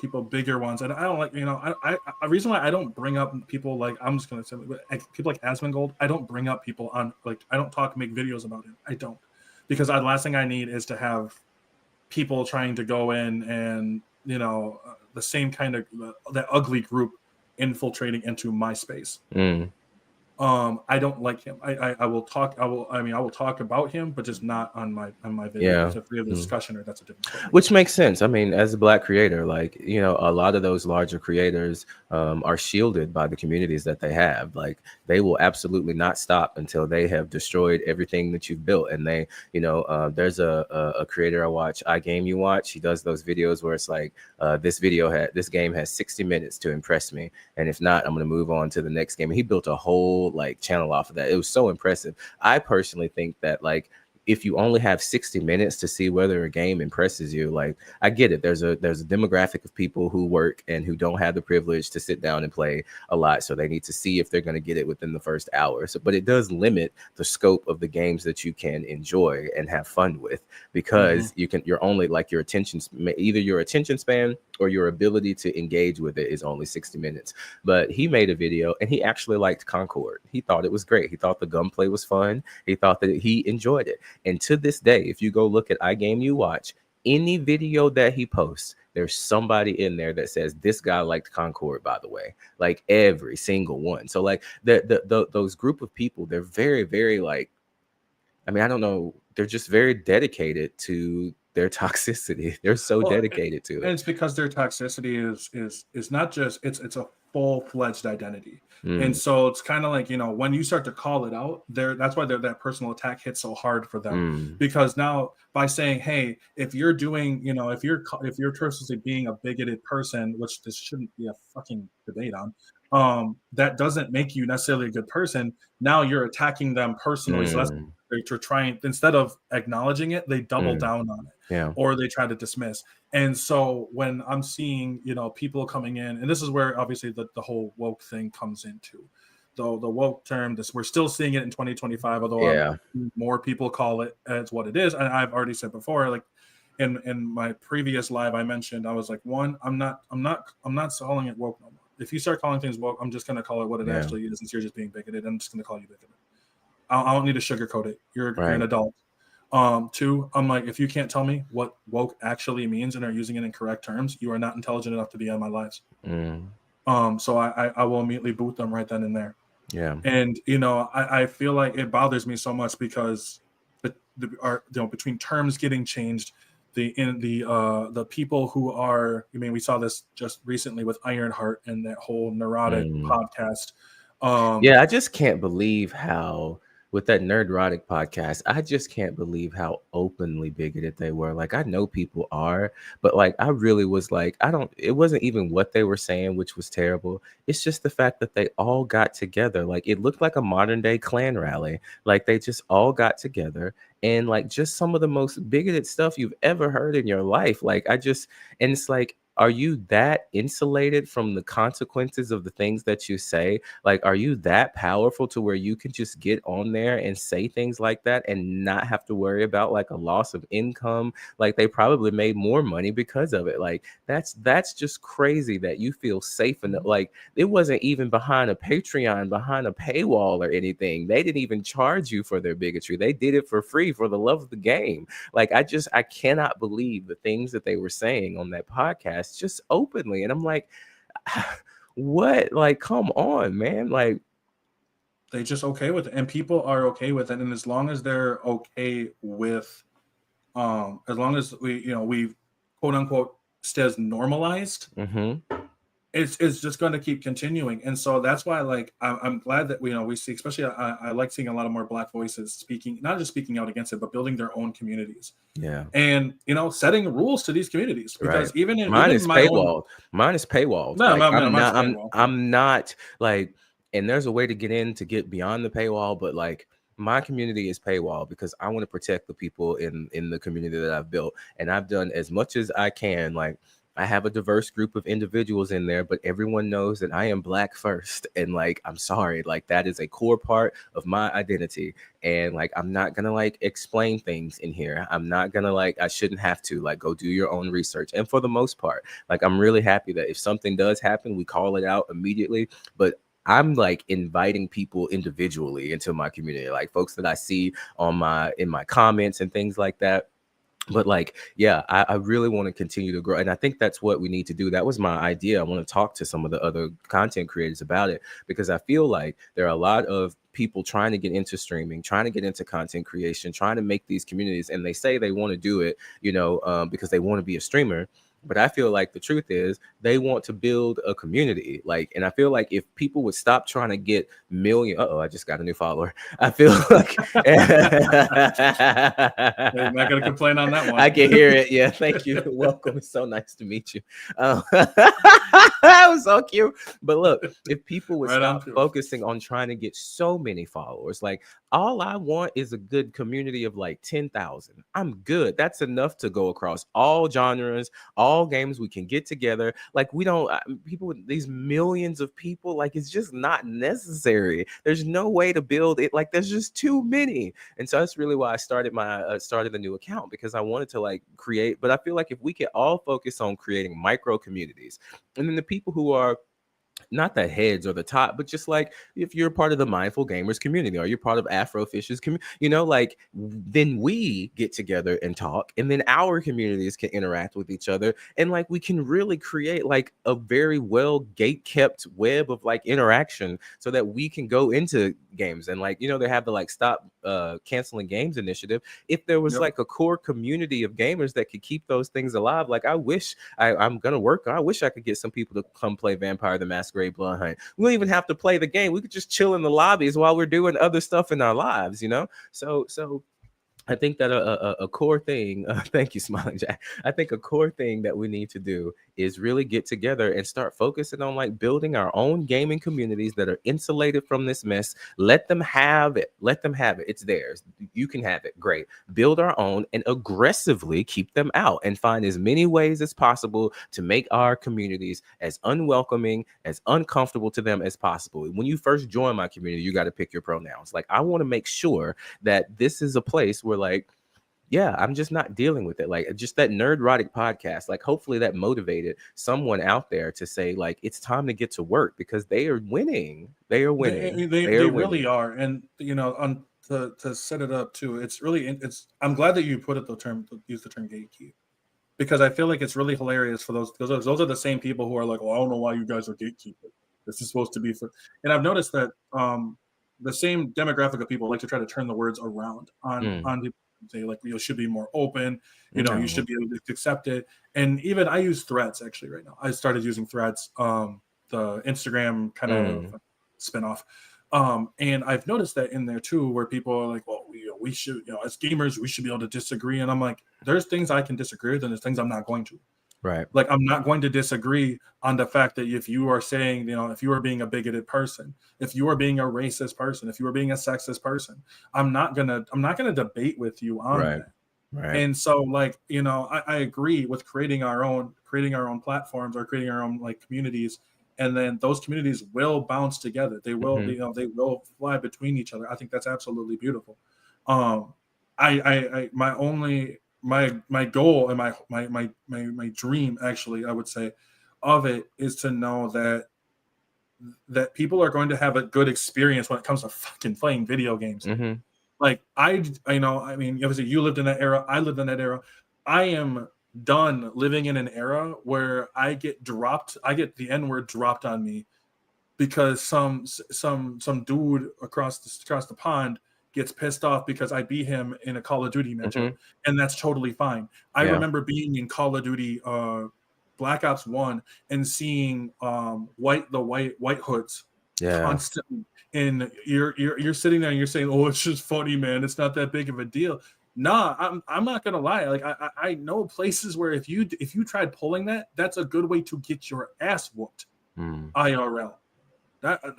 people bigger ones. And I don't like, I a reason why I don't bring up people like, I'm just gonna say, like, people like Asmongold. I don't bring up people on, like, I don't make videos about him. I don't, because the last thing I need is to have people trying to go in and the same kind of that ugly group infiltrating into my space. Mm. I don't like him. I will talk. I will talk about him, but just not on my Yeah. videos. If we have a Mm. discussion, or that's a different story. Which makes sense. I mean, as a Black creator, like, a lot of those larger creators are shielded by the communities that they have. Like, they will absolutely not stop until they have destroyed everything that you've built. And they, there's a creator I watch, I Game You Watch. He does those videos where it's like, this game has 60 minutes to impress me, and if not, I'm going to move on to the next game. And he built a whole like channel off of that. It was so impressive. I personally think that, like, if you only have 60 minutes to see whether a game impresses you, like, I get it. There's a demographic of people who work and who don't have the privilege to sit down and play a lot. So they need to see if they're going to get it within the first hour. So, but it does limit the scope of the games that you can enjoy and have fun with, Mm-hmm. because you're only, like, either your attention span or your ability to engage with it is only 60 minutes. But he made a video and he actually liked Concord. He thought it was great. He thought the gunplay was fun. He thought that he enjoyed it. And to this day, if you go look at iGame You Watch, any video that he posts, there's somebody in there that says, this guy liked Concord, by the way, like every single one. So, like, those group of people, they're very, very, like, I mean, I don't know, they're just very dedicated to their toxicity. They're so Well, dedicated to and it. it's because their toxicity is not just, it's a full-fledged identity. And Mm, so it's kind of like, when you start to call it out there, that's why that personal attack hits so hard for them. mm, Because now, by saying, hey, if you're doing, if you're personally being a bigoted person, which this shouldn't be a fucking debate on, that doesn't make you necessarily a good person. Now you're attacking them personally. So that's, mm, they're trying, instead of acknowledging it, they double mm. down on it, Yeah. or they try to dismiss. And so when I'm seeing, people coming in, and this is where obviously the whole woke thing comes into, the woke term. This, we're still seeing it in 2025, although Yeah. more people call it as what it is. And I've already said before, like, in my previous live, I mentioned, I was like, one, I'm not calling it woke no more. If you start calling things woke, I'm just gonna call it what it Yeah. actually is. Since you're just being bigoted, I'm just gonna call you bigoted. I don't need to sugarcoat it. You're an Right. adult. Two, I'm like, if you can't tell me what woke actually means and are using it in correct terms, you are not intelligent enough to be on my lives. Mm, So I will immediately boot them right then and there. yeah. And I feel like it bothers me so much because between terms getting changed, the people who are, I mean, we saw this just recently with Ironheart and that whole neurotic Mm. podcast. Um, Yeah, I just can't believe how, with that Nerdrotic podcast, I just can't believe how openly bigoted they were. Like, I know people are, but, like, I really was like, it wasn't even what they were saying, which was terrible. It's just the fact that they all got together. Like, it looked like a modern day Klan rally. Like, they just all got together and, like, just some of the most bigoted stuff you've ever heard in your life. And it's like, are you that insulated from the consequences of the things that you say? Like, are you that powerful to where you can just get on there and say things like that and not have to worry about, like, a loss of income? Like, they probably made more money because of it. Like, that's just crazy that you feel safe enough. Like, it wasn't even behind a Patreon, behind a paywall or anything. They didn't even charge you for their bigotry. They did it for free for the love of the game. Like, I cannot believe the things that they were saying on that podcast just openly. And I'm like, what? Like, come on, man. Like, they just okay with it, and people are okay with it. And as long as they're okay with, as long as we quote unquote stays normalized, mm-hmm. it's just going to keep continuing. And so that's why, like, I'm glad that we see, especially I like seeing a lot of more Black voices speaking, not just speaking out against it, but building their own communities, Yeah. and setting rules to these communities, Right. because even in Mine even is my own. paywalled. Mine is paywalled. No, Like mine's paywall. I'm not like, and there's a way to get in to get beyond the paywall, but like my community is paywall because I want to protect the people in the community that I've built. And I've done as much as I can. Like I have a diverse group of individuals in there, but everyone knows that I am Black first. And like, I'm sorry, like that is a core part of my identity. And like, I'm not gonna like explain things in here. I'm not gonna like, I shouldn't have to like go do your own research. And for the most part, like, I'm really happy that if something does happen, we call it out immediately. But I'm like inviting people individually into my community, like folks that I see on in my comments and things like that. But like, yeah, I really want to continue to grow, and I think that's what we need to do. That was my idea. I want to talk to some of the other content creators about it, because I feel like there are a lot of people trying to get into streaming, trying to get into content creation, trying to make these communities, and they say they want to do it, because they want to be a streamer. But I feel like the truth is they want to build a community. Like, and I feel like if people would stop trying to get million, I just got a new follower. I feel like I'm not gonna complain on that one. I can hear it. Yeah, thank you. Welcome. It's so nice to meet you. That was so cute. But look, if people would Right on stop through. focusing on trying to get so many followers, like all I want is a good community of like 10,000. I'm good. That's enough to go across all genres, all games. We can get together. Like we don't people with these millions of people, like it's just not necessary. There's no way to build it. Like there's just too many. And so that's really why I started a new account, because I wanted to like create. But I feel like if we could all focus on creating micro communities, and then the people who are not the heads or the top, but just like if you're part of the mindful gamers community or you're part of Afro Fish's community, like then we get together and talk, and then our communities can interact with each other, and like we can really create like a very well gate kept web of like interaction, so that we can go into games. And like they have the like stop canceling games initiative. If there was Yep. like a core community of gamers that could keep those things alive, like I wish I'm gonna work. I wish I could get some people to come play Vampire the Masquerade Blood Hunt. We don't even have to play the game. We could just chill in the lobbies while we're doing other stuff in our lives, So I think that a core thing, thank you, Smiling Jack. I think a core thing that we need to do is really get together and start focusing on like building our own gaming communities that are insulated from this mess. Let them have it. Let them have it. It's theirs. You can have it. Great. Build our own and aggressively keep them out, and find as many ways as possible to make our communities as unwelcoming, as uncomfortable to them as possible. When you first join my community, you got to pick your pronouns. Like I want to make sure that this is a place where like, yeah, I'm just not dealing with it. Like just that nerdrotic podcast, like hopefully that motivated someone out there to say like it's time to get to work, because they are winning. They are winning. They They are really winning. are. And on to set it up too, it's really it's I'm glad that you use the term gatekeep, because I feel like it's really hilarious for those, because those are the same people who are like, well, I don't know why you guys are gatekeepers. This is supposed to be for. And I've noticed that the same demographic of people like to try to turn the words around Mm. on people. Say like you should be more open, you should No. be able to accept it. And even I use Threads actually right now. I started using Threads, the Instagram kind of Mm. spinoff. And I've noticed that in there too, where people are like, well, we should, as gamers, we should be able to disagree. And I'm like, there's things I can disagree with, and there's things I'm not going to. Right. Like, I'm not going to disagree on the fact that if you are saying, if you are being a bigoted person, if you are being a racist person, if you are being a sexist person, I'm not gonna debate with you on Right. that. Right. And so, like, I agree with creating our own platforms, or creating our own like communities, and then those communities will bounce together. They will, Mm-hmm. they will fly between each other. I think that's absolutely beautiful. Um, I my only my goal and my dream, actually, I would say, of it is to know that people are going to have a good experience when it comes to fucking playing video games. Mm-hmm. Like I mean, obviously you lived in that era. I lived in that era. I am done living in an era where I get the N word dropped on me because some dude across the pond gets pissed off because I beat him in a Call of Duty matchup, Mm-hmm. and that's totally fine. I Yeah. remember being in Call of Duty Black Ops 1 and seeing white hoods Yeah. constantly, and you're sitting there and you're saying, oh, it's just funny, man, it's not that big of a deal. Nah, I'm not gonna lie. Like I know places where if you tried pulling that, that's a good way to get your ass whooped Mm. IRL.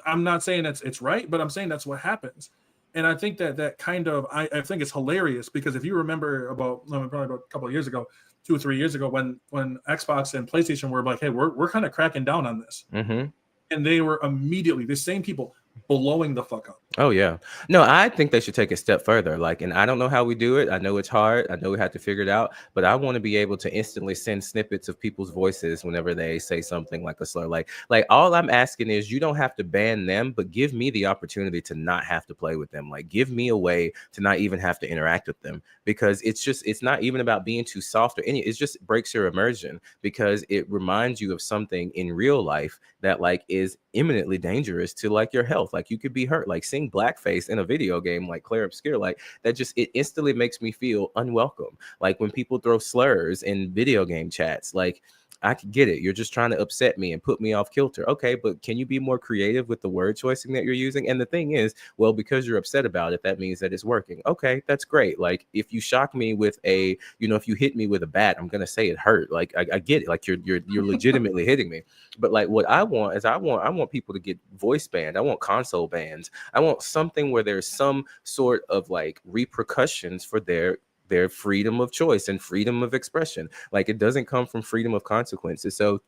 I'm not saying it's right, but I'm saying that's what happens. And I think that kind of I think it's hilarious because if you remember probably about a couple of years ago, 2 or 3 years ago, when Xbox and PlayStation were like, hey, we're kind of cracking down on this, Mm-hmm. and they were immediately the same people blowing the fuck up. Oh yeah. No, I think they should take a step further. Like, and I don't know how we do it. I know it's hard. I know we have to figure it out, but I want to be able to instantly send snippets of people's voices whenever they say something like a slur. Like all I'm asking is you don't have to ban them, but give me the opportunity to not have to play with them. Like give me a way to not even have to interact with them because it's not even about being too soft or any, it just breaks your immersion because it reminds you of something in real life that like is imminently dangerous to like your health. Like you could be hurt. Like seeing blackface in a video game like Claire Obscure, like that just it instantly makes me feel unwelcome. Like when people throw slurs in video game chats, like I can get it. You're just trying to upset me and put me off kilter. Okay, but can you be more creative with the word choicing that you're using? And the thing is, well, because you're upset about it, that means that it's working. Okay, that's great. Like if you shock me with a, if you hit me with a bat, I'm gonna say it hurt. Like I get it. Like you're legitimately hitting me. But like what I want is I want people to get voice banned. I want console bans. I want something where there's some sort of like repercussions for their freedom of choice and freedom of expression. Like it doesn't come from freedom of consequences. So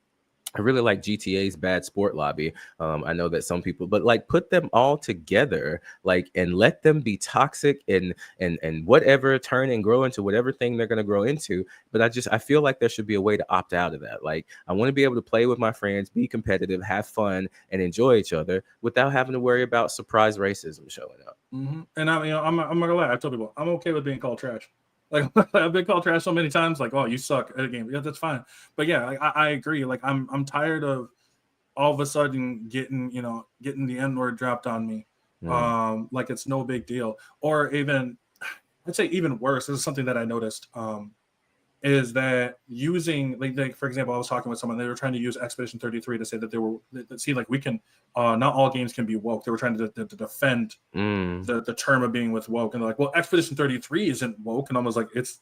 I really like GTA's bad sport lobby. I know that some people, but like put them all together, like and let them be toxic and whatever turn and grow into whatever thing they're gonna grow into. But I feel like there should be a way to opt out of that. Like I want to be able to play with my friends, be competitive, have fun, and enjoy each other without having to worry about surprise racism showing up. Mm-hmm. And I'm not gonna lie. I tell people I'm okay with being called trash. Like I've been called trash so many times. Like, oh, you suck at a game. Yeah, that's fine. But yeah, I agree. Like I'm tired of all of a sudden getting the N word dropped on me. Mm, Like it's no big deal. Or even I'd say even worse. This is something that I noticed. Is that using like for example, I was talking with someone, they were trying to use Expedition 33 to say that see like we can not all games can be woke. They were trying to defend mm, the term of being with woke, and they're like, well, Expedition 33 isn't woke, and I was like, it's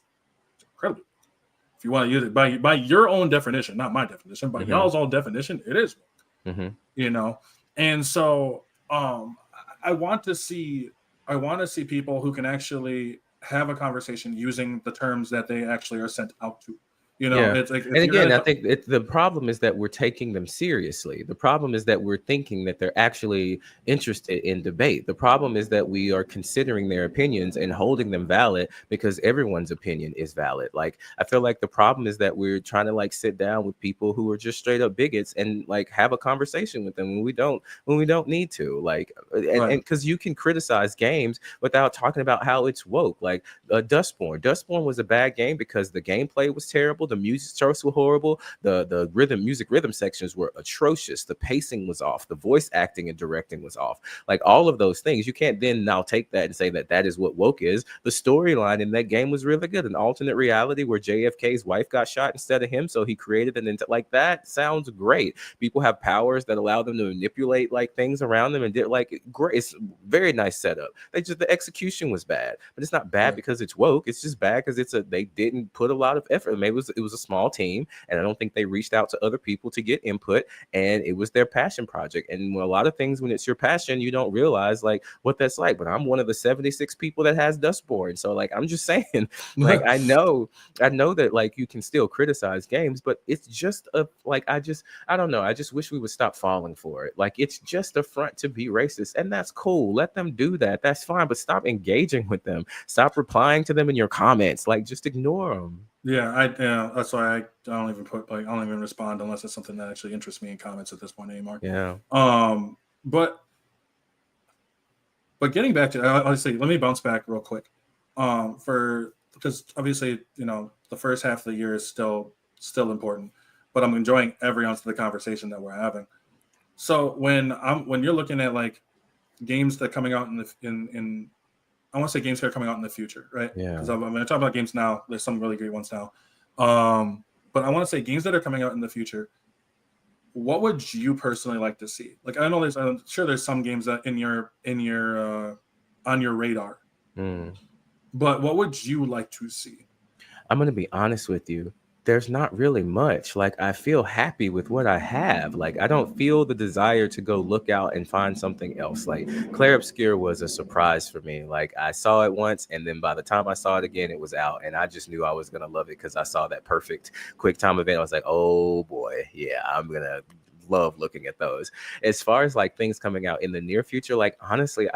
incredible. If you want to use it by your own definition, not my definition, by mm-hmm, y'all's own definition, it is woke, mm-hmm. you know. And so I want to see people who can actually have a conversation using the terms that they actually are sent out to. Yeah. It's like And if you're again, I gonna think the problem is that we're taking them seriously. The problem is that we're thinking that they're actually interested in debate. The problem is that we are considering their opinions and holding them valid because everyone's opinion is valid. Like, I feel like the problem is that we're trying to like sit down with people who are just straight up bigots and like have a conversation with them when we don't need to. Like, and right, because you can criticize games without talking about how it's woke. Like, Dustborn was a bad game because the gameplay was terrible, the music choice was horrible, the music rhythm sections were atrocious, the pacing was off, the voice acting and directing was off. Like all of those things, you can't then now take that and say that that is what woke is. The storyline in that game was really good, an alternate reality where JFK's wife got shot instead of him, so he created like that sounds great. People have powers that allow them to manipulate like things around them and did like great. It's very nice setup. The execution was bad, but it's not bad right, because it's woke. It's just bad because they didn't put a lot of effort. Maybe it was a small team, and I don't think they reached out to other people to get input, and it was their passion project. And a lot of things, when it's your passion, you don't realize like what that's like. But I'm one of the 76 people that has Dustborn, so like I'm just saying, like I know that like you can still criticize games, but it's just a like I don't know. I just wish we would stop falling for it. Like it's just a front to be racist, and that's cool. Let them do that. That's fine, but stop engaging with them. Stop replying to them in your comments. Like just ignore them. that's why I don't even I don't even respond unless it's something that actually interests me in comments at this point anymore. Yeah. Um, but getting back to honestly, let me bounce back real quick. For because obviously the first half of the year is still important, but I'm enjoying every ounce of the conversation that we're having. So when you're looking at like games that are coming out in I want to say games that are coming out in the future, right? Yeah. Because I'm going to talk about games now. There's some really great ones now. but I want to say games that are coming out in the future. What would you personally like to see? Like, I know I'm sure there's some games that in your on your radar, Mm. but what would you like to see? I'm going to be honest with you. There's not really much. Like, I feel happy with what I have. Like, I don't feel the desire to go look out and find something else. Like, Claire Obscure was a surprise for me. Like, I saw it once, and then by the time I saw it again, it was out. And I just knew I was going to love it because I saw that perfect quick time event. I was like, oh boy, yeah, I'm going to love looking at those. As far as like things coming out in the near future, like honestly,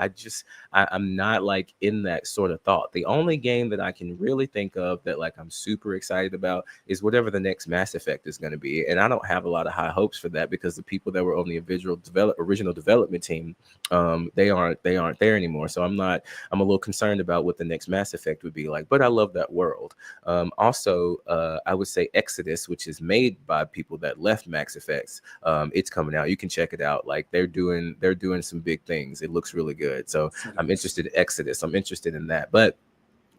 I'm not like in that sort of thought. The only game that I can really think of that like I'm super excited about is whatever the next Mass Effect is going to be, and I don't have a lot of high hopes for that because the people that were on the original development team, they aren't there anymore. So I'm a little concerned about what the next Mass Effect would be like. But I love that world. Also, I would say Exodus, which is made by people that left Max Effects. It's coming out. You can check it out. Like they're doing some big things. It looks really good. So I'm interested in Exodus. I'm interested in that. But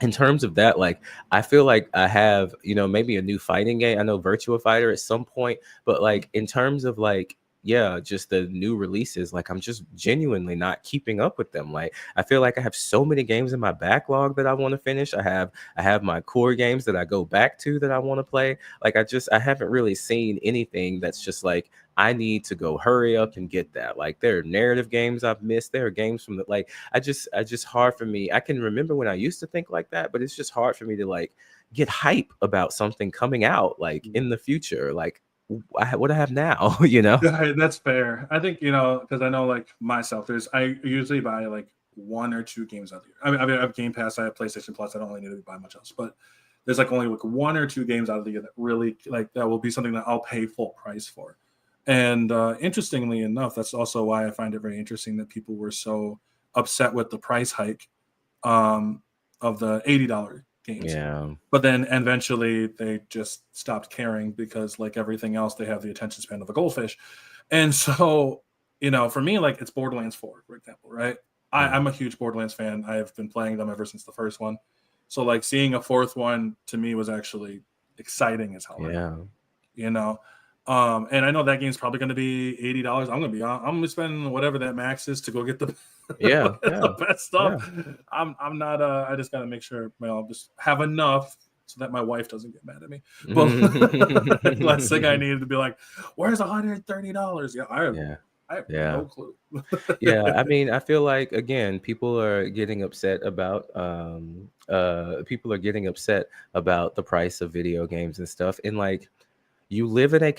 in terms of that, like I feel like I have, maybe a new fighting game. I know Virtua Fighter at some point, but like in terms of like, yeah, just the new releases, like I'm just genuinely not keeping up with them. Like I feel like I have so many games in my backlog that I want to finish. I have my core games that I go back to that I want to play. Like I haven't really seen anything that's just like I need to go hurry up and get that. Like there are narrative games I've missed. There are games from the like I just hard for me. I can remember when I used to think like that, but it's just hard for me to like get hype about something coming out like in the future. Like what I have now, you know? Yeah, that's fair. I think, because I know like myself, I usually buy like one or two games out of the year. I have Game Pass, I have PlayStation Plus. I don't really need to buy much else, but there's like only like one or two games out of the year that really like that will be something that I'll pay full price for. And interestingly enough, that's also why I find it very interesting that people were so upset with the price hike of the $80 games. Yeah. But then eventually they just stopped caring because, like everything else, they have the attention span of a goldfish. And so, for me, like it's Borderlands 4, for example, right? I'm a huge Borderlands fan. I have been playing them ever since the first one. So, like seeing a fourth one to me was actually exciting as hell. Yeah. And I know that game's probably going to be $80. I'm going to spend whatever that max is to go get the the best stuff. Yeah. I'm not. I just got to make sure I'll just have enough so that my wife doesn't get mad at me. But last thing I needed to be like, where's $130? Yeah, I have no clue. Yeah, I mean, I feel like again, people are getting upset about the price of video games and stuff, and like you live in a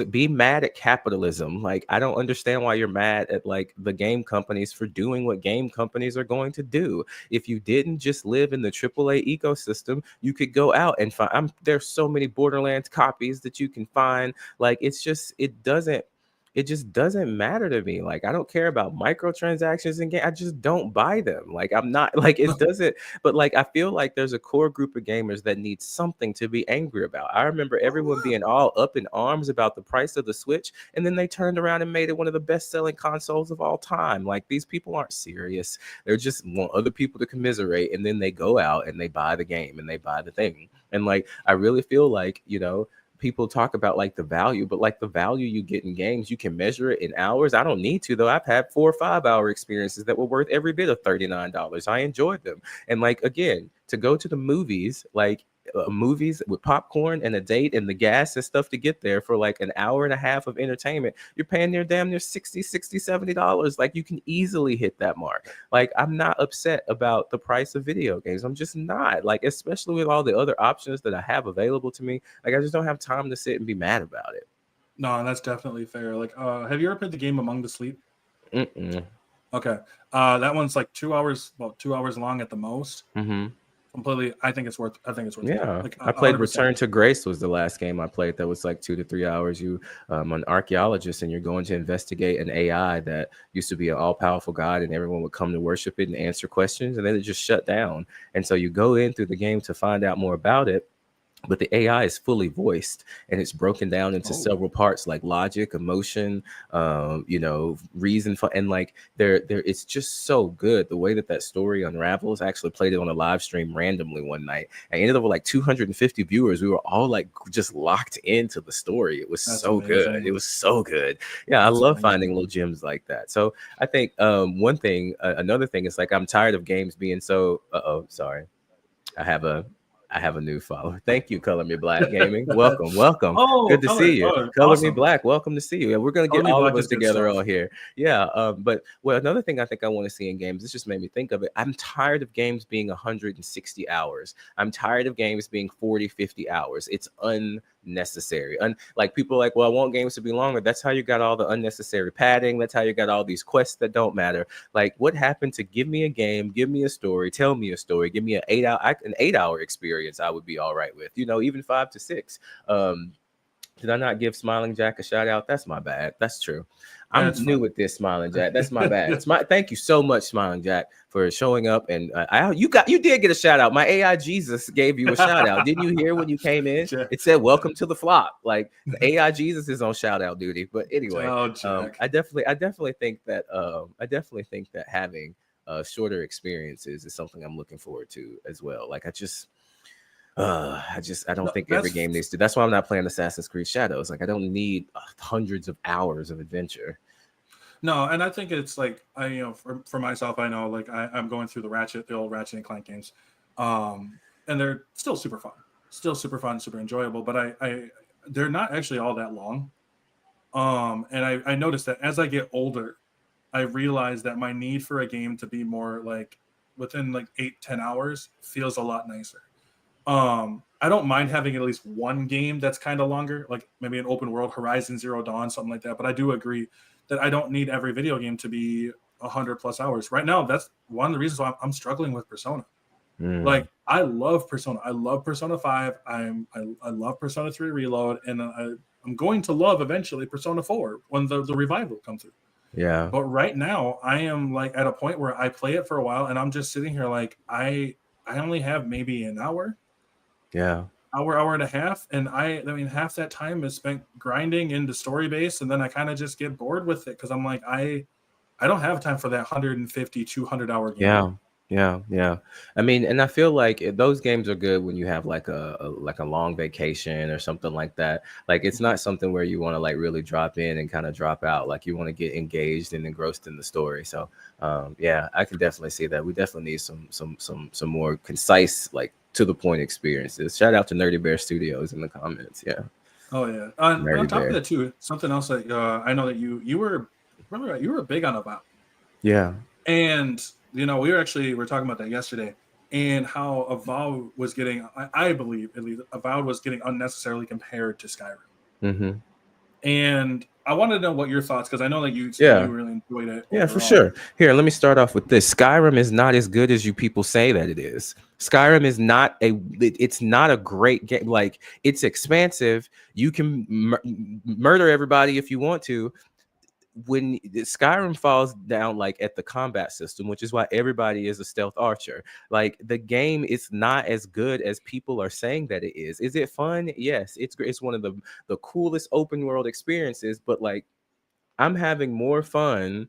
be mad at capitalism. Like I don't understand why you're mad at like the game companies for doing what game companies are going to do. If you didn't just live in the AAA ecosystem, you could go out and find there's so many Borderlands copies that you can find. Like it just doesn't matter to me. Like I don't care about microtransactions in game. I just don't buy them. Like I'm not like it doesn't. But like I feel like there's a core group of gamers that need something to be angry about. I remember everyone being all up in arms about the price of the Switch, and then they turned around and made it one of the best-selling consoles of all time. Like these people aren't serious. They're just want other people to commiserate, and then they go out and they buy the game and they buy the thing. And like I really feel like people talk about like the value, but like the value you get in games, you can measure it in hours. I don't need to though. I've had 4 or 5 hour experiences that were worth every bit of $39. I enjoyed them. And like again, to go to the movies, like movies with popcorn and a date and the gas and stuff to get there for like an hour and a half of entertainment, you're paying damn near $60, $70. Like you can easily hit that mark. Like I'm not upset about the price of video games. I'm just not, like, especially with all the other options that I have available to me. Like I just don't have time to sit and be mad about it. No, that's definitely fair. Like have you ever played the game Among the Sleep? Mm-mm. Okay. That one's like 2 hours, about 2 hours long at the most. Mm-hmm. Completely. I think it's worth Yeah, like, I played 100%. Return to Grace was the last game I played that was like 2 to 3 hours. You an archaeologist and you're going to investigate an AI that used to be an all-powerful god and everyone would come to worship it and answer questions, and then it just shut down. And so you go in through the game to find out more about it. but the AI is fully voiced and it's broken down into Oh, several parts like logic, emotion, reason for, and like there, it's just so good. The way that that story unravels. I actually played it on a live stream randomly one night. I ended up with like 250 viewers. We were all like just locked into the story. It was that's so good. It amazing. was so good. Yeah, I That's love finding amazing. little gems like that. So I think one thing, another thing is like I'm tired of games being so. Sorry. I have a I have a new follower. Thank you, Color Me Black Gaming. Welcome, welcome. Oh, Good to see color. you. Oh, Color Me awesome. Black, welcome to see you. And we're gonna get Color Me all of Black us is good together stuff. on here. Yeah. But well, another thing I think I want to see in games. This just made me think of it. I'm tired of games being 160 hours. I'm tired of games being 40, 50 hours. It's unnecessary. Like people are like, well, I want games to be longer. That's how you got all the unnecessary padding. That's how you got all these quests that don't matter. Like, what happened to give me a game, give me a story, tell me a story, give me an 8 hour experience? I would be all right with, even 5 to 6. Um, did I not give Smiling Jack a shout out? That's my bad. That's true. I'm That's new fine. with this, Smiling Jack. That's my bad. Thank you so much, Smiling Jack, for showing up. And you did get a shout out. My AI Jesus gave you a shout out. Didn't you hear when you came in? Jack. It said "Welcome to the flock." Like the AI Jesus is on shout out duty. But anyway, Oh, Jack. I definitely think that having shorter experiences is something I'm looking forward to as well. Like I don't No, think every that's game needs to. That's why I'm not playing Assassin's Creed Shadows. Like I don't need hundreds of hours of adventure. no, and I think it's like for myself, I know like I'm going through the old Ratchet and Clank games, and they're still super fun, super enjoyable. But I they're not actually all that long. And I noticed that as I get older, I realize that my need for a game to be more like within like 8-10 hours feels a lot nicer. I don't mind having at least one game that's kind of longer, like maybe an open world Horizon Zero Dawn, something like that. But I do agree that I don't need every video game to be 100 plus hours. Right now, that's one of the reasons why I'm struggling with Persona. Mm, Like I love Persona. I love Persona 5. I love Persona 3 Reload, and I'm going to love eventually Persona 4 when the revival comes through. yeah, But right now, I am like at a point where I play it for a while and I'm just sitting here like I only have maybe an yeah, hour and a half, and I mean half that time is spent grinding into story base, and then I kind of just get bored with it because I'm like I don't have time for that 150 200 hour game. yeah, yeah. I mean, and I feel like those games are good when you have like a long vacation or something like that. Like it's Mhm. not something where you want to like really drop in and kind of drop out. Like you want to get engaged and engrossed in the story. So yeah, I can definitely see that. We definitely need some more concise, like to the point experiences. Shout out to Nerdy Bear Studios in the comments. Yeah, Oh yeah. On Nerdy top of Bear. that too, something else that I know that you were remember you were big on about, Yeah. and we were talking about that yesterday, and how Avowed was getting I believe at least Avowed was getting unnecessarily compared to Skyrim. Mm-hmm. And I wanted to know what your thoughts, because I know that you said Yeah. you really enjoyed it Yeah, for overall. sure. Here, let me start off with this. Skyrim is not as good as you people say that it is. Skyrim is not it's not a great game. Like it's expansive. You can murder everybody if you want to. When Skyrim falls down like at the combat system, which is why everybody is a stealth archer. Like the game is not as good as people are saying that it is. Is it fun? Yes, it's great. It's one of the coolest open world experiences, but like I'm having more fun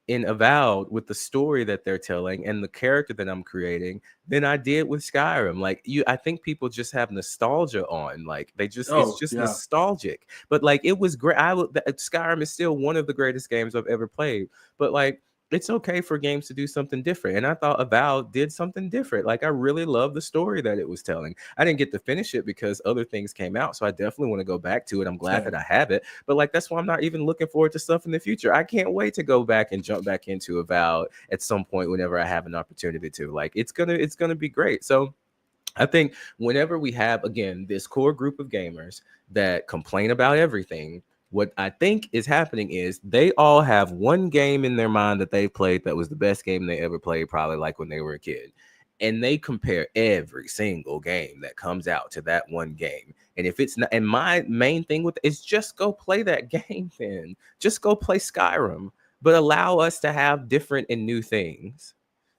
in Avowed with the story that they're telling and the character that I'm creating than I did with Skyrim. Like I think people just have nostalgia on. Like it's Oh just yeah. nostalgic. But like it was great. Skyrim is still one of the greatest games I've ever played. But like it's okay for games to do something different. And I thought Avowed did something different. Like I really love the story that it was telling. I didn't get to finish it because other things came out. So I definitely want to go back to it. I'm glad that Same. I have it. But like that's why I'm not even looking forward to stuff in the future. I can't wait to go back and jump back into Avowed at some point whenever I have an opportunity to. Like it's gonna be great. So I think whenever we have again this core group of gamers that complain about everything, what I think is happening is they all have one game in their mind that they played that was the best game they ever played, probably like when they were a kid. And they compare every single game that comes out to that one game. And if it's not, and my main thing with is just go play that game, then just go play Skyrim, but allow us to have different and new things.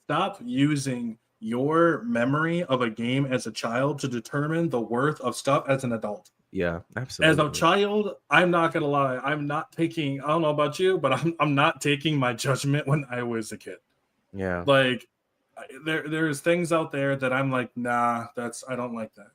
Stop using your memory of a game as a child to determine the worth of stuff as an adult. Yeah, As a absolutely. child, I'm not gonna lie, I'm not taking. I don't know about you, but I'm not taking my judgment when I was a kid. Yeah, Like there's things out there that I'm like, nah, that's I don't like that.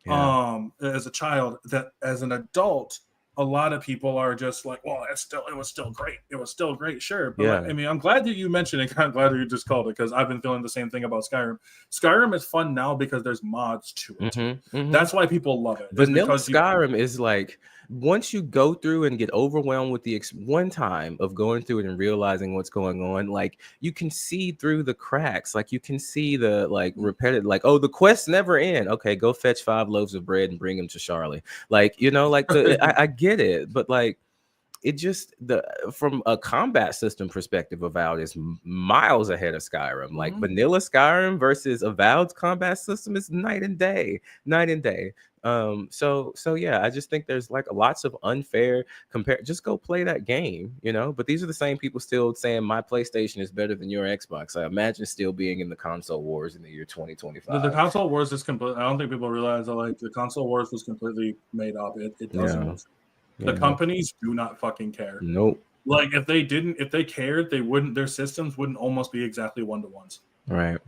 yeah, As a child, that as an adult, a lot of people are just like, well, it was still great. It was still great, sure. But like, yeah. I mean, I'm glad that you mentioned it. I'm glad that you just called it because I've been feeling the same thing about Skyrim. Skyrim is fun now because there's mods to it. Mm-hmm, mm-hmm. That's why people love it, is Vanilla because you Skyrim is like once you go through and get overwhelmed with the one time of going through it and realizing what's going on, like you can see through the cracks, like you can see the like repetitive, like oh the quests never end. Okay, go fetch 5 loaves of bread and bring them to Charlie. Like you know, like I get it, but like it just the from a combat system perspective, Avowed is miles ahead of Skyrim. Like Mhm. vanilla Skyrim versus Avowed's combat system is night and day, night and day. So yeah, I just think there's like lots of unfair compare. Just go play that game, you know. But these are the same people still saying my PlayStation is better than your Xbox. I imagine still being in the console wars in the year The 2025. console wars is complete. I don't think people realize that like the console wars was completely made up. It doesn't Yeah, exist. The yeah, companies do not fucking care. nope. Like if they cared, they wouldn't. Their systems wouldn't almost be exactly one to ones. Right.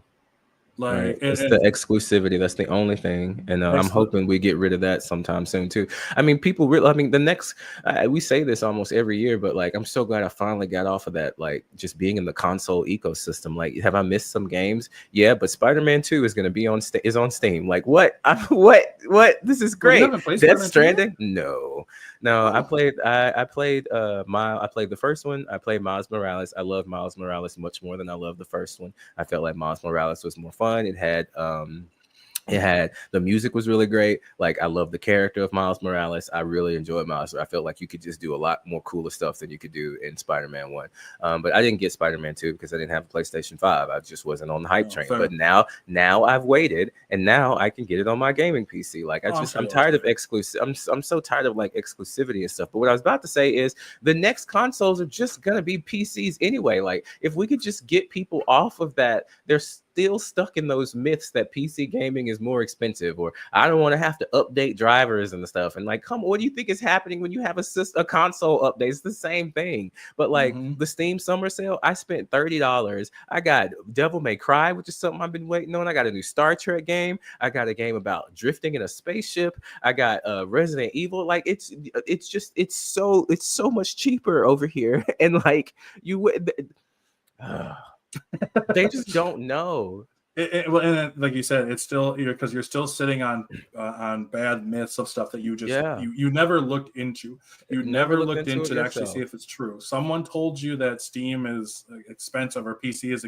Right. Like It's the exclusivity. That's the only thing. And I'm hoping we get rid of that sometime soon too. I mean, people really, I mean, the next, we say this almost every year, but like, I'm so glad I finally got off of that, like just being in the console ecosystem. Like, have I missed some games? Yeah, but Spider-Man 2 is going to be is on Steam. Like, what? What? This is well, you great. haven't played Death Spider-Man 2 yet? Stranding? No. No, I Oh, played, I played the first one. I played Miles Morales. I love Miles Morales much more than I love the first one. I felt like Miles Morales was more fun. It had the music was really great. Like I love the character of Miles Morales. I really enjoyed Miles. I felt like you could just do a lot more cooler stuff than you could do in Spider-Man 1. But I didn't get Spider-Man 2 because I didn't have a PlayStation 5. I just wasn't on the hype no, train. But fair. now I've waited and now I can get it on my gaming PC. Like Oh, I'm sure I'm you'll enjoy tired of it. exclusive. I'm so tired of like exclusivity and stuff. But what I was about to say is the next consoles are just gonna be PCs anyway. Like if we could just get people off of that, they're still stuck in those myths that PC gaming is more expensive, or I don't want to have to update drivers and stuff. And like, come on, what do you think is happening when you have a console update? It's the same thing. But like Mm-hmm. the Steam summer sale, I spent $30. I got Devil May Cry, which is something I've been waiting on. I got a new Star Trek game. I got a game about drifting in a spaceship. I got Resident Evil. Like it's just it's so much cheaper over here, and like you would. They just don't know. Well, and like you said, it's still because you're still sitting on bad myths of stuff that you just Yeah. you never looked into. You Never never looked looked into it into to actually see yourself. if it's true. Someone told you that Steam is expensive or PC is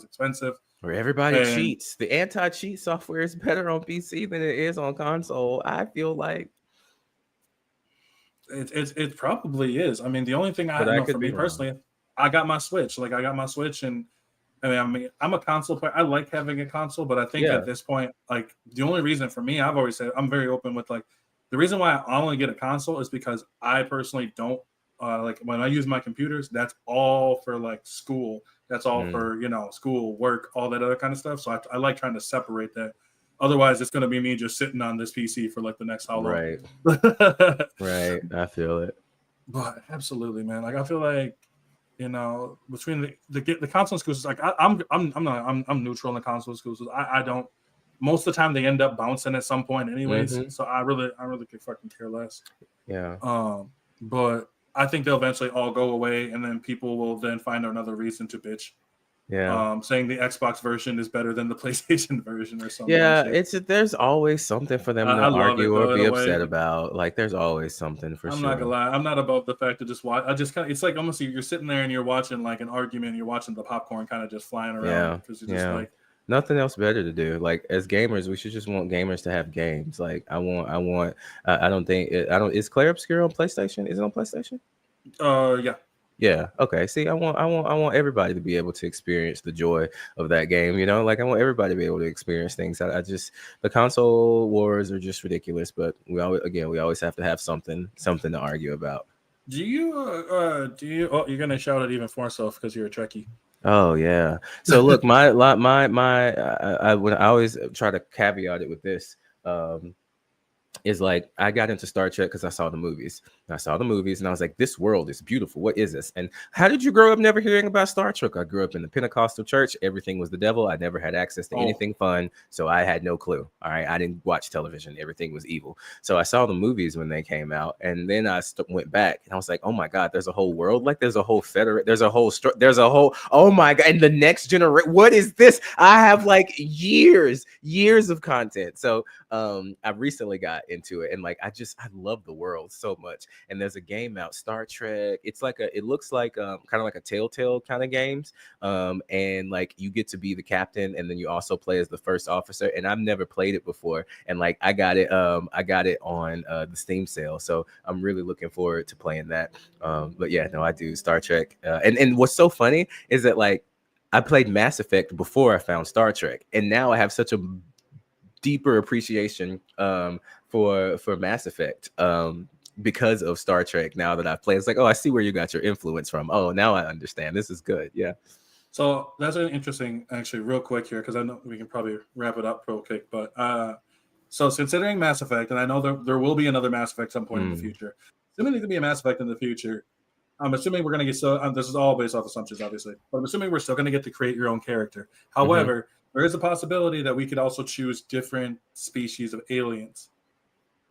expensive, Where everybody and cheats. The anti-cheat software is better on PC than it is on console. I feel like, it probably is. I mean, the only thing but I I know for could be me wrong. personally, I got my Switch. Like I got my Switch, and I mean, I'm a console player. I like having a console, but I think Yeah. at this point, like the only reason for me, I've always said I'm very open with like the reason why I only get a console is because I personally don't like when I use my computers. That's all for like school. That's all Mm, for school, work, all that other kind of stuff. So I like trying to separate that. Otherwise, it's going to be me just sitting on this PC for like the next how long. right. Right. I feel it. But absolutely, man. Like I feel like between the console exclusives, like I'm neutral on the console exclusives. I don't. Most of the time, they end up bouncing at some point, anyways. Hmm. So I really could fucking care less. Yeah. But I think they'll eventually all go away, and then people will then find another reason to bitch, Yeah. saying the Xbox version is better than the PlayStation version or some dumb Yeah. shit. There's always something for them I to love it argue or though in be a way. upset about. Like there's always something for I'm not sure. gonna lie. I'm not about the fact to just watch. I just kind of. It's like almost you're sitting there and you're watching like an argument. You're watching the popcorn kind of just flying around Yeah. because you're just Yeah. like, Nothing else better to do. Like as gamers, we should just want gamers to have games. Like I want. I don't think I don't. Is Claire Obscure on PlayStation? Is it on PlayStation? yeah. Yeah. Okay. See, I want everybody to be able to experience the joy of that game. You know, like I want everybody to be able to experience things. I just the console wars are just ridiculous. But we always have to have something to argue about. Do you? Oh, you're gonna shout it even more so because you're a Trekkie. Oh yeah. So look, when I always try to caveat it with this. Um, is like I got into Star Trek because I saw the movies. I saw the movies and I was like, this world is beautiful. What is this? And how did you grow up never hearing about Star Trek? I grew up in the Pentecostal church. Everything was the devil. I never had access to Oh, anything fun. So I had no clue. All right. I didn't watch television. Everything was evil. So I saw the movies when they came out. And then went back and I was like, oh my God, there's a whole world. Like there's a whole there's a whole, oh my God. And the next generation, what is this? I have like years of content. So I recently got into it and like I love the world so much. And there's a game out, Star Trek. It looks like kind of like a Telltale kind of games. And like you get to be the captain and then you also play as the first officer. And I've never played it before. And like I got it on the Steam sale. So I'm really looking forward to playing that. But yeah, no, I do Star Trek. And what's so funny is that like I played Mass Effect before I found Star Trek, and now I have such a deeper appreciation for Mass Effect because of Star Trek. Now that I've played, it's like, oh, I see where you got your influence from. Oh, now I understand. This is good. Yeah. so that's an interesting, actually, real quick here, because I know we can probably wrap it up real quick. But so considering Mass Effect, and I know there will be another Mass Effect some point in the future. Assuming there can be a Mass Effect in the future, I'm assuming we're going to get this is all based off assumptions, obviously, but I'm assuming we're still going to get to create your own character. However, there is a possibility that we could also choose different species of aliens.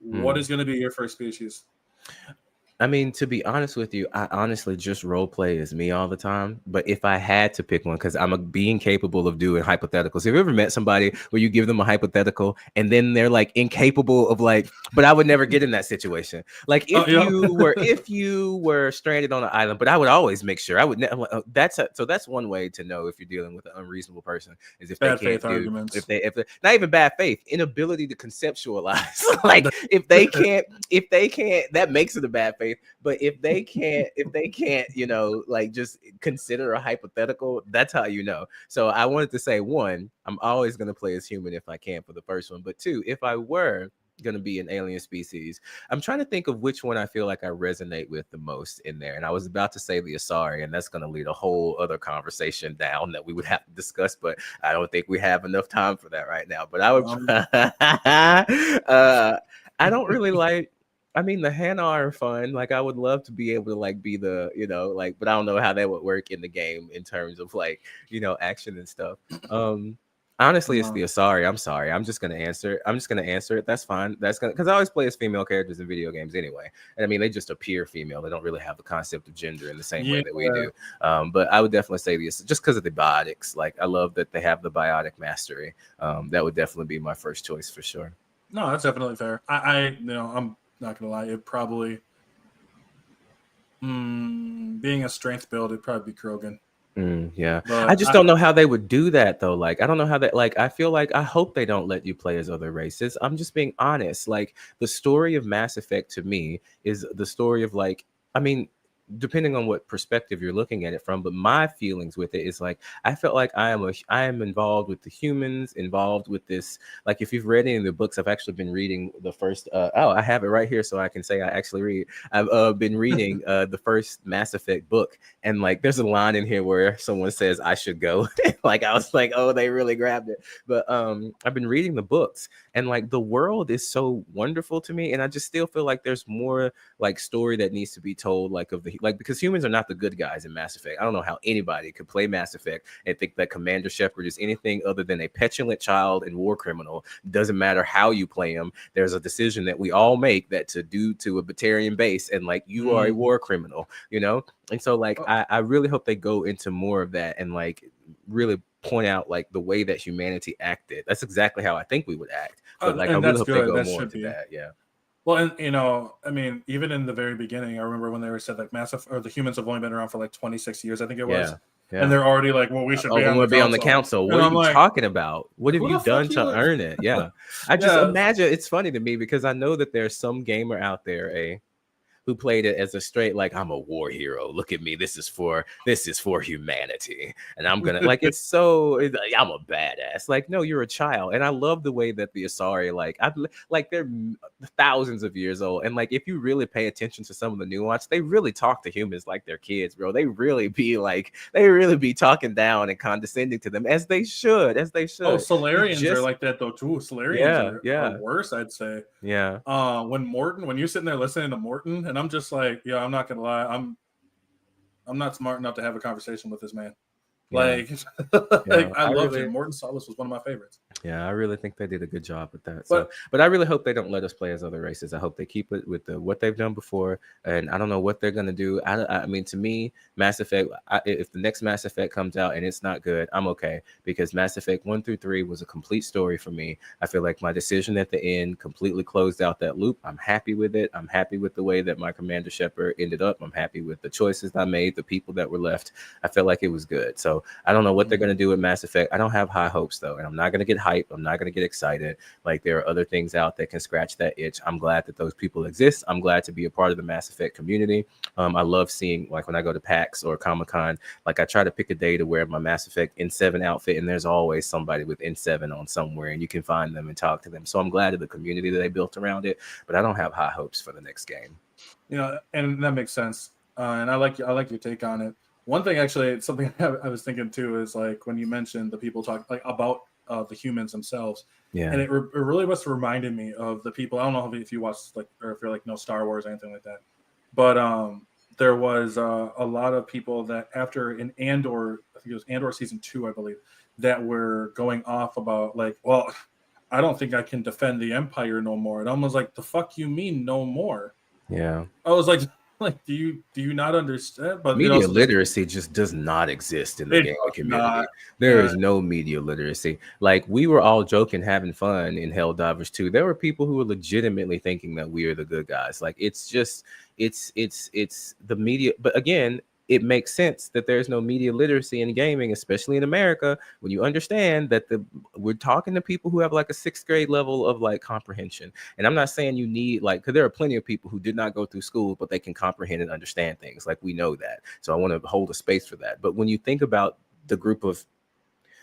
What is going to be your first species? I mean, to be honest with you, I honestly just role play as me all the time. But if I had to pick one, because being capable of doing hypotheticals. Have you ever met somebody where you give them a hypothetical and then they're like incapable of like, but I would never get in that situation. Like Oh, yeah. if you were stranded on an island, but I would always make sure I would. So that's one way to know if you're dealing with an unreasonable person is if Bad they can't faith arguments. if they not even bad faith, inability to conceptualize. Like if they can't, that makes it a bad faith. But if they can't, like just consider a hypothetical, that's how you know. So I wanted to say, one, I'm always going to play as human if I can for the first one. But two, if I were going to be an alien species, I'm trying to think of which one I feel like I resonate with the most in there. And I was about to say the Asari, and that's going to lead a whole other conversation down that we would have to discuss, but I don't think we have enough time for that right now. But I would I don't really like, I mean, the Hannah are fun. Like, I would love to be able to like be the, like, but I don't know how that would work in the game in terms of like, action and stuff. Honestly, it's the Asari. I'm sorry. I'm just gonna answer it. That's fine. Because I always play as female characters in video games anyway. And I mean, they just appear female. They don't really have the concept of gender in the same way that we do. But I would definitely say this just because of the biotics. Like, I love that they have the biotic mastery. That would definitely be my first choice for sure. No, that's definitely fair. I'm not gonna lie. It probably, being a strength build, it'd probably be Krogan. Yeah, But I just don't know how they would do that though. Like, I don't know how that. Like, I feel like I hope they don't let you play as other races. I'm just being honest. Like, the story of Mass Effect to me is the story of like, I mean, depending on what perspective you're looking at it from, but my feelings with it is like I felt like I am involved with the humans, involved with this. Like, if you've read any of the books, I've actually been reading the first I have it right here so I can say I actually read. I've been reading the first Mass Effect book, and like there's a line in here where someone says I should go. Like, I was like, oh, they really grabbed it. But I've been reading the books, and like the world is so wonderful to me, and I just still feel like there's more like story that needs to be told, like of the like, because humans are not the good guys in Mass Effect. I don't know how anybody could play Mass Effect and think that Commander Shepard is anything other than a petulant child and war criminal. Doesn't matter how you play him. There's a decision that we all make that to do to a Batarian base, and like you are a war criminal, And so like I really hope they go into more of that and like really point out like the way that humanity acted. That's exactly how I think we would act. But like I really hope they go more into that. Yeah. Well, and I mean, even in the very beginning, I remember when they were said like the humans have only been around for like 26 years, I think it was. Yeah. And they're already like, well, we should be on the council. What are you talking about? What have you done to earn it? Yeah. I just imagine, it's funny to me because I know that there's some gamer out there, who played it as a straight like I'm a war hero. Look at me. This is for humanity, and I'm gonna like I'm a badass. Like no, you're a child, and I love the way that the Asari like they're thousands of years old, and like if you really pay attention to some of the nuance, they really talk to humans like they're kids, bro. They really be talking down and condescending to them as they Oh, should. You Solarians are just like that though too. Solarians yeah, are yeah, worse, I'd say. yeah, When you're sitting there listening to Morton, and I'm just like, yeah, I'm not gonna lie, I'm not smart enough to have a conversation with this man. yeah, Like, yeah. I loved him. Morton Salas was one of my favorites. Yeah, I really think they did a good job with that. So, But but I really hope they don't let us play as other races. I hope they keep it with what they've done before. And I don't know what they're gonna do. I mean, to me, Mass Effect. If the next Mass Effect comes out and it's not good, I'm okay because Mass Effect 1 through 3 was a complete story for me. I feel like my decision at the end completely closed out that loop. I'm happy with it. I'm happy with the way that my Commander Shepard ended up. I'm happy with the choices I made, the people that were left. I felt like it was good. So I don't know what they're gonna do with Mass Effect. I don't have high hopes though, and I'm not gonna get hyped. I'm not going to get excited. Like there are other things out that can scratch that itch. I'm glad that those people exist. I'm glad to be a part of the Mass Effect community. I love seeing like when I go to PAX or Comic-Con, like I try to pick a day to wear my Mass Effect N7 outfit, and there's always somebody with N7 on somewhere, and you can find them and talk to them. So I'm glad of the community that they built around it, but I don't have high hopes for the next game. And that makes sense. And I like your take on it. One thing, actually, something I was thinking too is like when you mentioned the people talk like about the humans themselves, Yeah. and it really was reminded me of the people. I don't know if you watch like or if you're like no Star Wars or anything like that, but there was a lot of people that after in Andor, I think it was Andor season 2, I believe, that were going off about like, well, I don't think I can defend the Empire no more. And I was like, the fuck you mean no more? Yeah. I was like, do you not understand? But it Media also just literacy just does not exist in the it gaming does community. not. There Yeah. is no media literacy. Like we were all joking, having fun in Helldivers 2. There were people who were legitimately thinking that we are the good guys. Like it's just it's the media. But again, it makes sense that there's no media literacy in gaming, especially in America, when you understand that we're talking to people who have like a sixth grade level of like comprehension. And I'm not saying you need like, because there are plenty of people who did not go through school, but they can comprehend and understand things. Like we know that. So I want to hold a space for that. But when you think about the group of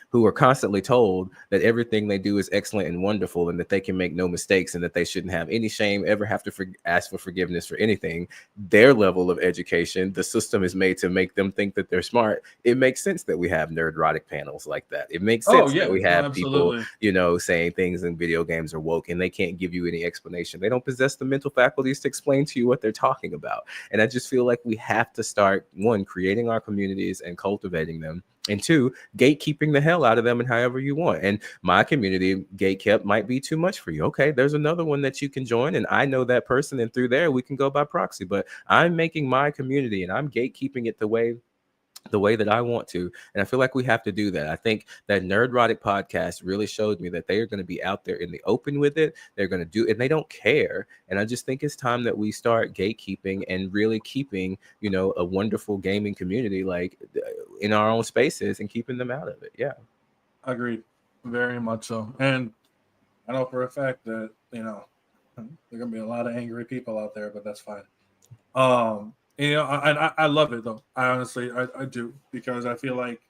who are constantly told that everything they do is excellent and wonderful and that they can make no mistakes and that they shouldn't have any shame, ever have to ask for forgiveness for anything, their level of education, the system is made to make them think that they're smart. It makes sense that we have nerdrotic panels like that. It makes Oh sense that yeah. we No, have people, absolutely. saying things in video games are woke and they can't give you any explanation. They don't possess the mental faculties to explain to you what they're talking about. And I just feel like we have to start, one, creating our communities and cultivating them, and two, gatekeeping the hell out of them and however you want. And my community gatekept might be too much for you. Okay, there's another one that you can join, and I know that person, and through there we can go by proxy. But I'm making my community and I'm gatekeeping it the way that I want to. And I feel like we have to do that. I think that Nerdrotic podcast really showed me that they are going to be out there in the open with it. They're going to do it and they don't care. And I just think it's time that we start gatekeeping and really keeping, a wonderful gaming community like in our own spaces and keeping them out of it. Yeah. Agreed. Very much so. And I know for a fact that, there are gonna be a lot of angry people out there, but that's fine. I love it though. I honestly I do because I feel like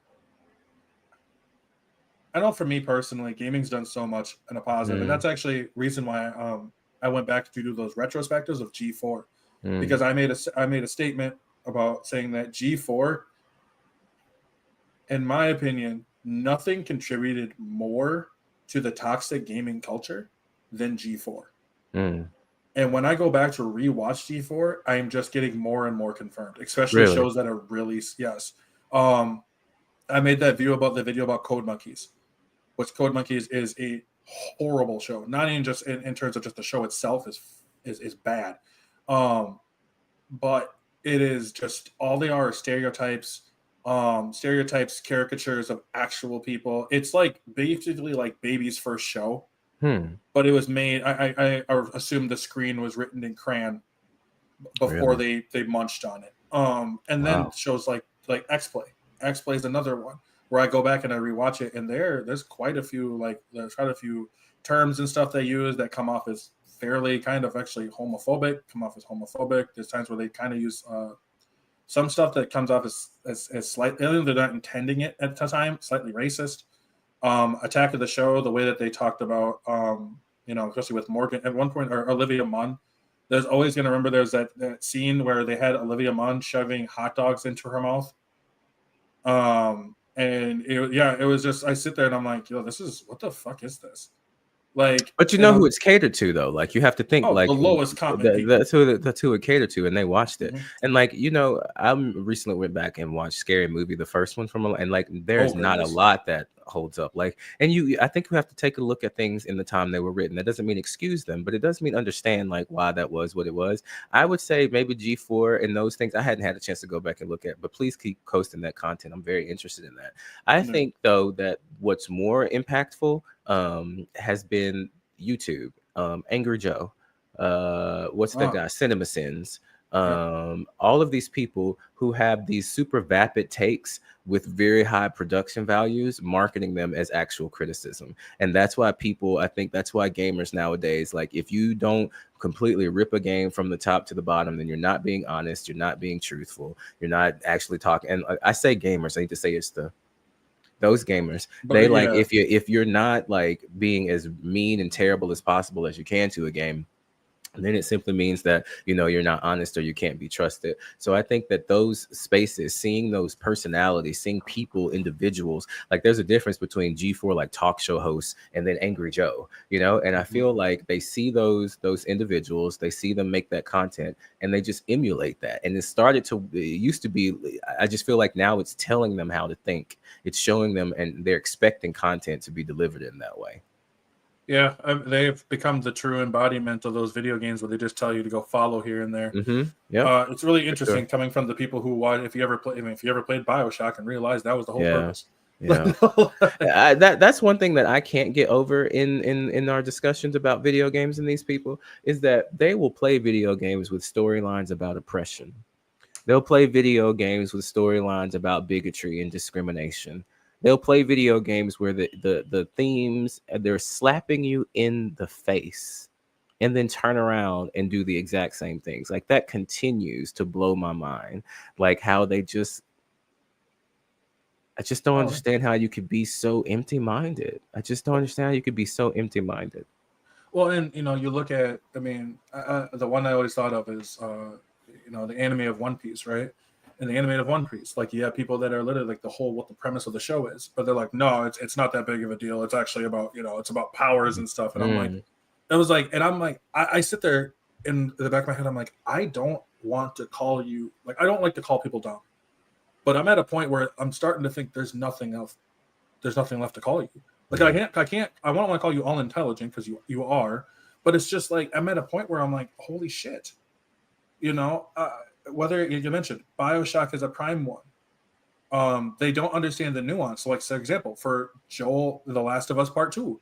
I know for me personally, gaming's done so much in a positive, and Mm, that's actually reason why I went back to do those retrospectives of G4 because mm, I made a statement about saying that G4, in my opinion, nothing contributed more to the toxic gaming culture than G4. mm. And when I go back to rewatch G4, I am just getting more and more confirmed, especially Really? shows that are really yes. Um, I made that video about Code Monkeys, which Code Monkeys is a horrible show. Not even just in terms of just the show itself is bad, um, but it is just all they are stereotypes, caricatures of actual people. It's like basically like Baby's first show, Hmm. but it was made. I assume the screen was written in crayon before Really? they munched on it. And then Wow. shows like X Play. X Play is another one where I go back and I rewatch it, and there's quite a few terms and stuff they use that come off as fairly kind of actually homophobic, come off as homophobic. There's times where they kind of use some stuff that comes off as slightly, they're not intending it at the time, slightly racist. Attack of the Show, the way that they talked about, especially with Morgan at one point, or Olivia Munn. There's always going to remember there's that scene where they had Olivia Munn shoving hot dogs into her mouth. And it was just, I sit there and I'm like, this is, what the fuck is this? Like, but you know who it's catered to though. Like, you have to think, like, the lowest common people. That's who it catered to, and they watched it. And like, I recently went back and watched Scary Movie, the first one and like, there's not a lot that holds up. Like, and I think you have to take a look at things in the time they were written. That doesn't mean excuse them, but it does mean understand like why that was what it was. I would say maybe G4 and those things I hadn't had a chance to go back and look at, but please keep posting that content. I'm very interested in that. I think though that what's more impactful has been YouTube, Angry Joe, what's that guy, Cinema Sins, all of these people who have these super vapid takes with very high production values, marketing them as actual criticism. And that's why I think that's why gamers nowadays, like, if you don't completely rip a game from the top to the bottom, then you're not being honest, you're not being truthful, you're not actually talking. And I say gamers, I need to say it's those gamers, but they like, if you're not like being as mean and terrible as possible as you can to a game, then it simply means that you're not honest or you can't be trusted. So I think that those spaces, seeing those personalities, seeing people, individuals, like, there's a difference between G4 like talk show hosts and then Angry Joe, and I feel like they see those individuals, they see them make that content and they just emulate that. And it used to be, I just feel like now it's telling them how to think, it's showing them, and they're expecting content to be delivered in that way. Yeah, they've become the true embodiment of those video games where they just tell you to go follow here and there. Yeah, it's really interesting coming from the people who watch. If you ever played BioShock and realized that was the whole purpose. Yeah, that's one thing that I can't get over in our discussions about video games and these people, is that they will play video games with storylines about oppression. They'll play video games with storylines about bigotry and discrimination. They'll play video games where the themes, they're slapping you in the face and then turn around and do the exact same things. Like, that continues to blow my mind. Like, how I just don't understand how you could be so empty-minded. I just don't understand how you could be so empty-minded. Well, and you look at, the one I always thought of is, the anime of One Piece, right? In the anime of One Piece, like, you have people that are literally like what the premise of the show is, but they're like, no, it's not that big of a deal. It's actually about, it's about powers and stuff. And I'm like, it was like, and I'm like, I sit there in the back of my head, I'm like, I don't want to call you, like, I don't like to call people dumb, but I'm at a point where I'm starting to think there's nothing left to call you. Like, I want to call you all intelligent, because you are, but it's just like, I'm at a point where I'm like, holy shit, whether you mentioned BioShock is a prime one, they don't understand the nuance. So, like, for example, for Joel, The Last of Us Part 2,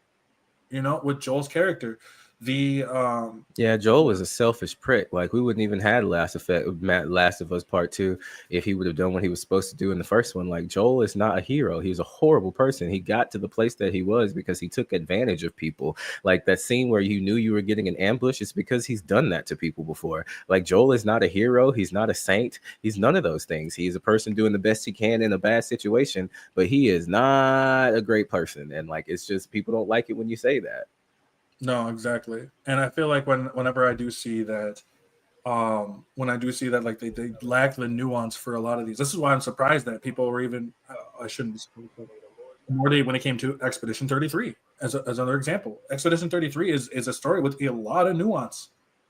with Joel's character, Joel was a selfish prick. Like, we wouldn't even had Last of Us Part 2 if he would have done what he was supposed to do in the first one. Like, Joel is not a hero. He's a horrible person. He got to the place that he was because he took advantage of people. Like, that scene where you knew you were getting an ambush, it's because he's done that to people before. Like, Joel is not a hero. He's not a saint. He's none of those things. He's a person doing the best he can in a bad situation, but he is not a great person. And like, it's just, people don't like it when you say that. No, exactly. And I feel like whenever I do see that, like, they lack the nuance for a lot of these. This is why I'm surprised that people were even, I shouldn't be surprised, more when it came to Expedition 33 as another example. Expedition 33 is a story with a lot of nuance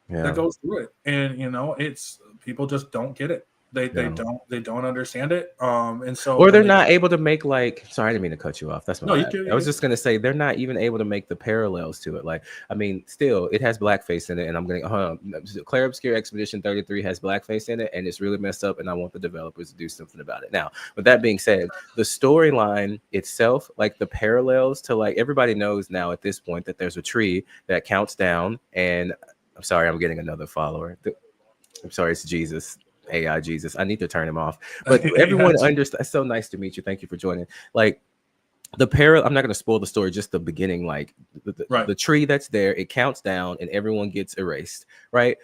that goes through it, and it's, people just don't get it. They don't understand it. And so, or they're not able to make, like, sorry, I didn't mean to cut you off. That's my bad. I was just gonna say, they're not even able to make the parallels to it. Like, I mean, still, it has blackface in it, and I'm gonna Claire Obscure Expedition 33 has blackface in it, and it's really messed up, and I want the developers to do something about it. Now, with that being said, the storyline itself, like the parallels to, like, everybody knows now at this point that there's a tree that counts down, and I'm sorry, I'm getting another follower. I'm sorry, it's Jesus. AI Jesus. I need to turn him off. But everyone understands. So nice to meet you. Thank you for joining. Like, I'm not going to spoil the story, just the beginning, like Right. the tree that's there, it counts down and everyone gets erased, right?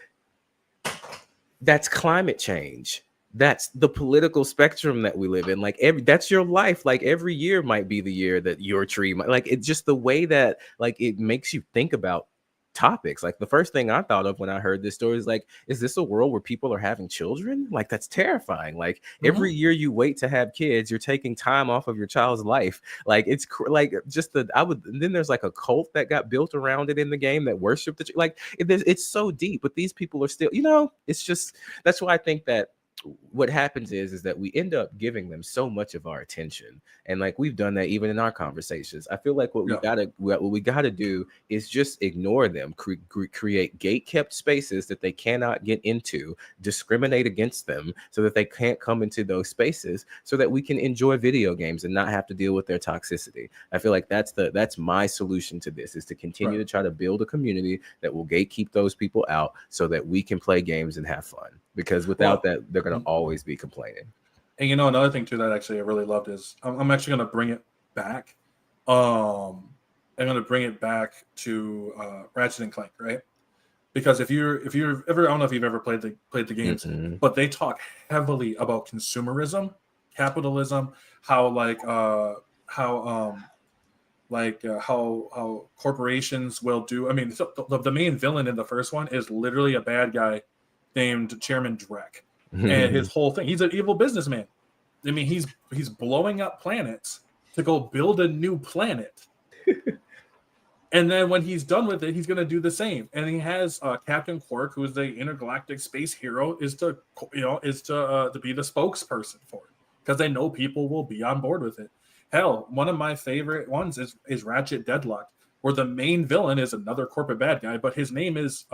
That's climate change. That's the political spectrum that we live in. Like that's your life. Like every year might be the year that your tree might, like it's just the way that like it makes you think about topics. Like the first thing I thought of when I heard this story is like, is this a world where people are having children? Like that's terrifying. Like every Hmm. year you wait to have kids, you're taking time off of your child's life. Like it's like just the I would then there's like a cult that got built around it in the game that worship the like it's so deep, but these people are still, it's just that's why I think that what happens is that we end up giving them so much of our attention, and like we've done that even in our conversations. I feel like Yeah. what we gotta do is just ignore them, create gate kept spaces that they cannot get into, discriminate against them so that they can't come into those spaces, so that we can enjoy video games and not have to deal with their toxicity. I feel like that's my solution to this, is to continue Right. to try to build a community that will gatekeep those people out so that we can play games and have fun, because without Well, that they're going to always be complaining. and another thing too that actually I really loved is I'm actually going to bring it back. I'm going to bring it back to Ratchet and Clank, right? Because if you're ever, I don't know if you've ever played the games, Mm-mm. but they talk heavily about consumerism, capitalism, how how corporations will do. I mean, so the main villain in the first one is literally a bad guy named Chairman Drek, and his whole thing, he's an evil businessman. I mean, he's blowing up planets to go build a new planet, and then when he's done with it, he's going to do the same. And he has Captain Quark, who is the intergalactic space hero, is to be the spokesperson for it, because they know people will be on board with it. Hell, one of my favorite ones is Ratchet Deadlock, where the main villain is another corporate bad guy, but his name is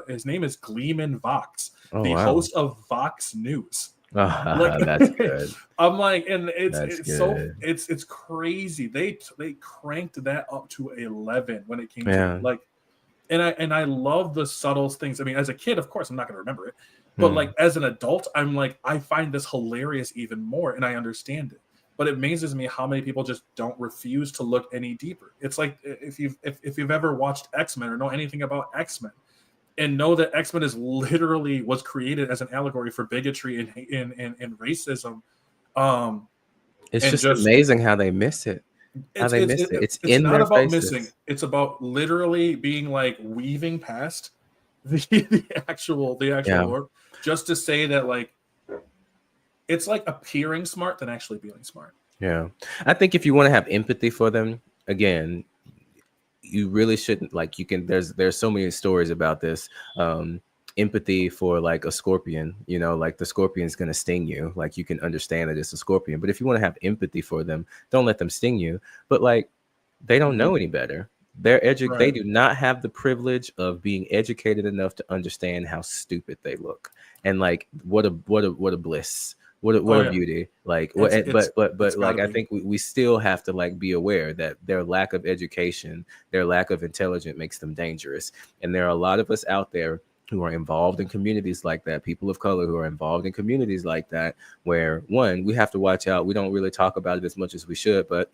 his name is Gleeman Vox, Oh the wow. host of Vox News. Like That's good. I'm like, and That's it's so good. it's crazy. They cranked that up to 11 when it came to Yeah. like, and I love the subtle things. I mean, as a kid, of course, I'm not gonna remember it, but Hmm. like as an adult, I'm like, I find this hilarious even more, and I understand it. But it amazes me how many people just don't refuse to look any deeper. It's like if you've ever watched X-Men or know anything about X-Men, and know that X-Men is literally was created as an allegory for bigotry and racism. Um, It's and just just amazing how they miss it. How it's they it's miss it, it. It's it's in not their about missing. faces. It's about literally being like weaving past the actual Yeah. lore, just to say that like it's like appearing smart than actually being smart. Yeah. I think if you want to have empathy for them, again, you really shouldn't, like, you can there's so many stories about this. Empathy for like a scorpion, like the scorpion's going to sting you, like you can understand that it's a scorpion, but if you want to have empathy for them, don't let them sting you. But like, they don't Mm-hmm. know any better. They Right. do not have the privilege of being educated enough to understand how stupid they look. And like, what a bliss. What Oh a yeah. beauty. Like what It's and- it's but it's got to like, I be. think we still have to like be aware that their lack of education, their lack of intelligence makes them dangerous. And there are a lot of us out there who are involved in communities like that, people of color who are involved in communities like that, where one, we have to watch out. We don't really talk about it as much as we should, but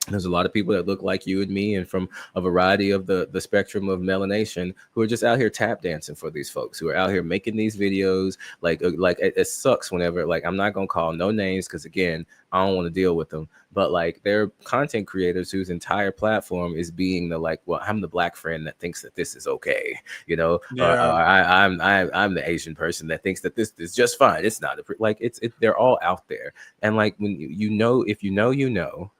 there's a lot of people that look like you and me and from a variety of the spectrum of melanation who are just out here tap dancing for these folks, who are out here making these videos. Like it sucks whenever, like, I'm not gonna call no names because again, I don't want to deal with them, but like they're content creators whose entire platform is being the like, well, I'm the black friend that thinks that this is okay, or Yeah. I'm the Asian person that thinks that this is just fine. It's not like they're all out there. And like, when if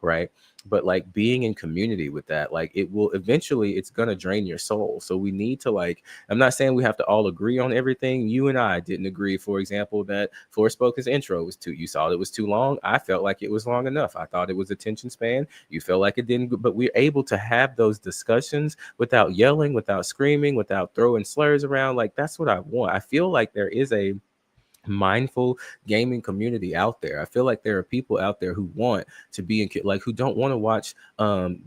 right, but like being in community with that, like, it will eventually, it's gonna drain your soul. So we need to, like, I'm not saying we have to all agree on everything. You and I didn't agree, for example, that Forspoken's intro was too, you saw it was too long. I felt like it was long enough. I thought it was attention span. You felt like it didn't. But we're able to have those discussions without yelling, without screaming, without throwing slurs around. Like, that's what I want. I feel like there is mindful gaming community out there. I feel like there are people out there who want to be in, like, who don't want to watch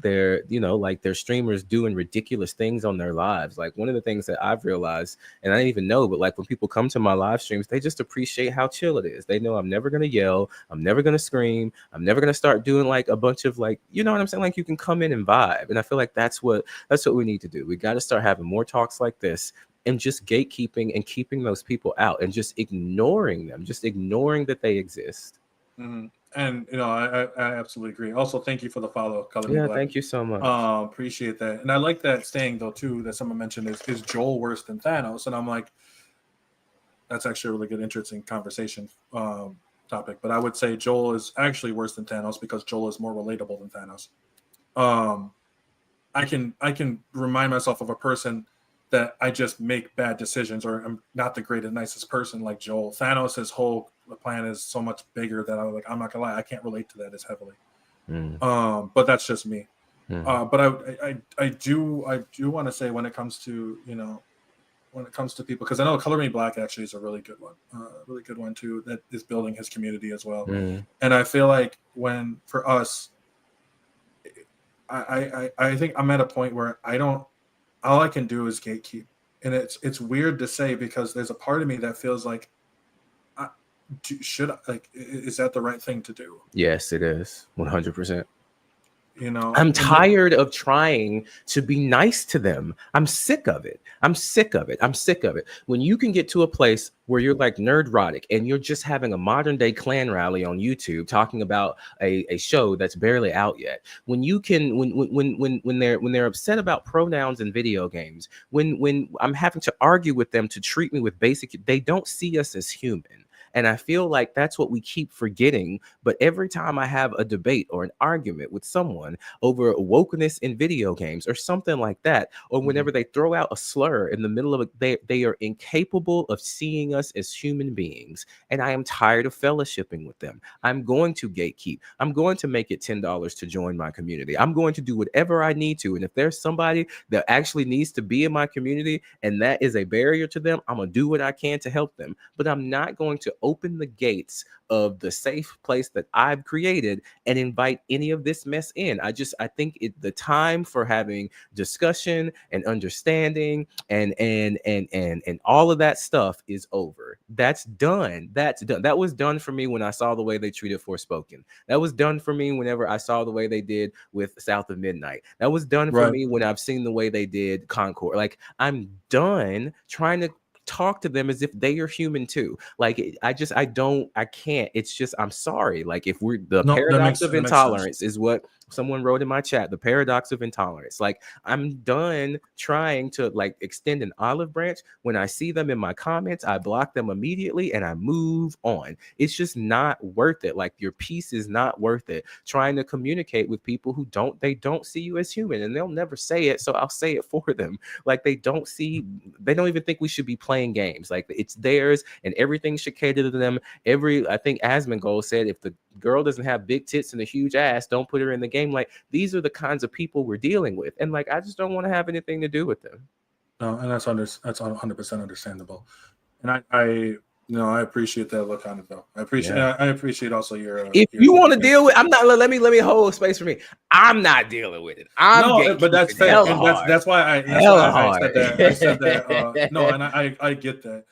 their, you know, like their streamers doing ridiculous things on their lives. Like, one of the things that I've realized, and I didn't even know, but like when people come to my live streams, they just appreciate how chill it is. They know I'm never going to yell, I'm never going to scream, I'm never going to start doing like a bunch of, like, you know what I'm saying, like you can come in and vibe. And I feel like that's what we need to do. We got to start having more talks like this, and just gatekeeping and keeping those people out and just ignoring them, just ignoring that they exist. Mm-hmm. And I absolutely agree. Also, thank you for the follow, Color Me Yeah, Black. thank you so much. Appreciate that. And I like that saying though too that someone mentioned is Joel worse than Thanos? And I'm like, that's actually a really good, interesting conversation topic. But I would say Joel is actually worse than Thanos because Joel is more relatable than Thanos. I can remind myself of a person that I just make bad decisions or I'm not the greatest, nicest person like Joel. Thanos' whole plan is so much bigger that I'm not gonna lie, I can't relate to that as heavily. But that's just me. But I do want to say when it comes to people, because I know Color Me Black actually is a really good one too, that is building his community as well. And I feel like when for us, I think I'm at a point where all I can do is gatekeep, and it's weird to say because there's a part of me that feels like, is that the right thing to do? Yes, it is 100%. I'm tired of trying to be nice to them. I'm sick of it. I'm sick of it. When you can get to a place where you're like nerdrotic and you're just having a modern day clan rally on YouTube talking about a show that's barely out yet. When you can, when they're upset about pronouns in video games, when I'm having to argue with them to treat me with basic, they don't see us as human. And I feel like that's what we keep forgetting. But every time I have a debate or an argument with someone over wokeness in video games or something like that, or whenever they throw out a slur in the middle of it, they are incapable of seeing us as human beings. And I am tired of fellowshipping with them. I'm going to gatekeep. I'm going to make it $10 to join my community. I'm going to do whatever I need to. And if there's somebody that actually needs to be in my community and that is a barrier to them, I'm going to do what I can to help them. But I'm not going to open the gates of the safe place that I've created and invite any of this mess in. I think the time for having discussion and understanding and all of that stuff is over. That's done. That was done for me when I saw the way they treated Forspoken. That was done for me whenever I saw the way they did with South of Midnight. That was done for me when I've seen the way they did Concord. Like, I'm done trying to talk to them as if they are human too. Like, I can't. It's just, I'm sorry. Like, if the paradox of intolerance is what someone wrote in my chat, the paradox of intolerance. Like, I'm done trying to like extend an olive branch. When I see them in my comments, I block them immediately and I move on. It's just not worth it. Like, your peace is not worth it. Trying to communicate with people who don't see you as human, and they'll never say it, so I'll say it for them. Like, they don't even think we should be playing games. Like, it's theirs and everything should cater to them. I think Asmongold said, if the girl doesn't have big tits and a huge ass, don't put her in the game. Like, these are the kinds of people we're dealing with, and like, I just don't want to have anything to do with them. No, and that's 100% understandable. And I appreciate that look on it though. I appreciate also your. If you want to deal with, I'm not. Let me hold space for me. I'm not dealing with it. But that's fair, and that's why I said that. I said that. No, and I get that,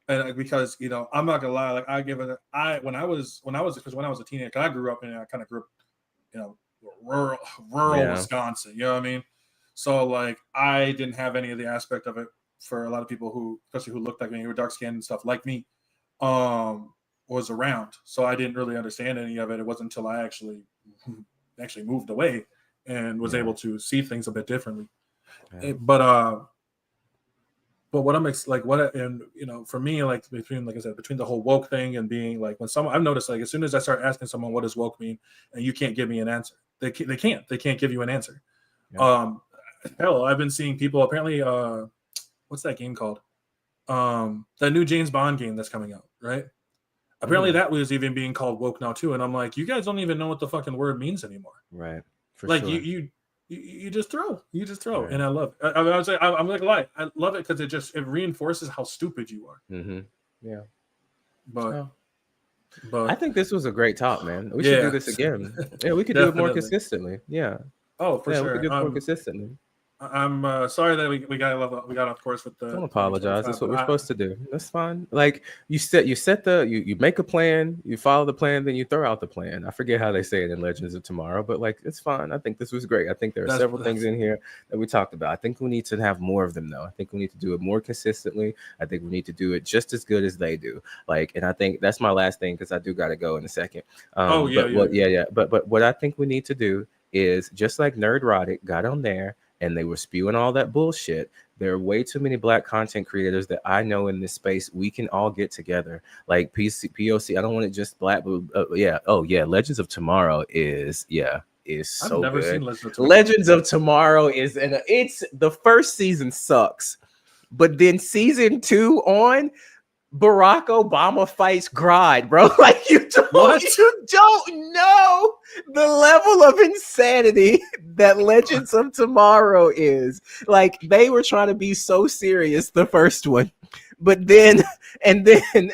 and because I'm not gonna lie. Like, I give it. When I was a teenager, I grew up I kind of grew up, rural Wisconsin. You know what I mean? So like, I didn't have any of the aspect of it for a lot of people especially who looked like me, who were dark skinned and stuff like me, was around. So I didn't really understand any of it. It wasn't until I actually moved away and was able to see things a bit differently. But what for me, like, between the whole woke thing and being like, I've noticed, like, as soon as I start asking someone what does woke mean, and you can't give me an answer, they can't give you an answer. Hell, I've been seeing people apparently, what's that game called? That new James Bond game that's coming out, right? Apparently that was even being called woke now too. And I'm like, you guys don't even know what the fucking word means anymore. Right. Like, sure. You just throw. Right. And I love it. I was I'm like, lie. I love it because it reinforces how stupid you are. Mm-hmm. Yeah. but Oh, I but think this was a great talk, man. We should do yeah, this again. Yeah, we could do it more definitely. consistently. Yeah, Oh, for yeah, we could sure. do it more consistently. I'm sorry that we got off course with Don't the apologize. 2025, That's what but we're I supposed to do. That's fine. Like you make a plan, you follow the plan, then you throw out the plan. I forget how they say it in Legends of Tomorrow, but like it's fine. I think this was great. I think there are several things that's in here that we talked about. I think we need to have more of them though. I think we need to do it more consistently. I think we need to do it just as good as they do. Like, and I think that's my last thing because I do gotta go in a second. oh yeah, But yeah, what yeah. yeah, yeah. But what I think we need to do is just like Nerdrotic got on there and they were spewing all that bullshit. There are way too many black content creators that I know in this space. We can all get together. Like POC. I don't want it just black, but yeah. Oh yeah. Legends of Tomorrow is I've so never good. seen Legend of Tomorrow. Legends of Tomorrow is it's the first season sucks, but then season 2 on Barack Obama fights Gride, bro. Like What? you don't know the level of insanity that Legends of Tomorrow is. Like they were trying to be so serious the first one, but then and then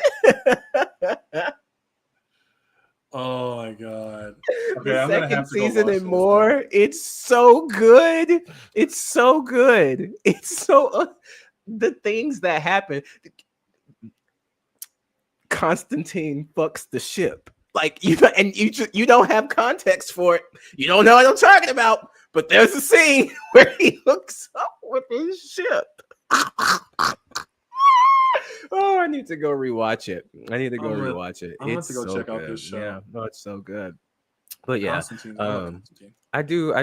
Oh my god. the Okay, I'm gonna second have to go season watch and this then. more, it's so good. It's so good. It's so the things that happen. Constantine fucks the ship. Like you don't have context for it. You don't know what I'm talking about. But there's a scene where he hooks up with his ship. Oh, I need to go rewatch it. I need to go I'm gonna rewatch it. I'm gonna have It's to go so check out this good. show. Yeah, no, it's so good. But yeah, Constantine. I love um, Constantine. I do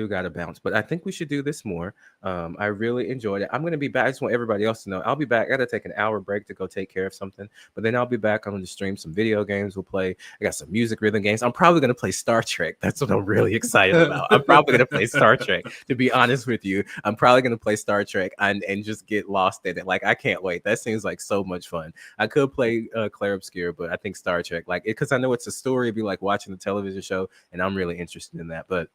gotta bounce, but I think we should do this more. I really enjoyed it. I'm gonna be back. I just want everybody else to know I'll be back. I gotta take an hour break to go take care of something, but then I'll be back. I'm gonna stream some video games. We'll play. I got some music rhythm games. I'm probably gonna play Star Trek. That's what I'm really excited about. I'm probably gonna play Star Trek. To be honest with you, I'm probably gonna play Star Trek and just get lost in it. Like I can't wait. That seems like so much fun. I could play Claire Obscure, but I think Star Trek, like, because I know it's a story, it'd be like watching a television show, and I'm really interested in that. But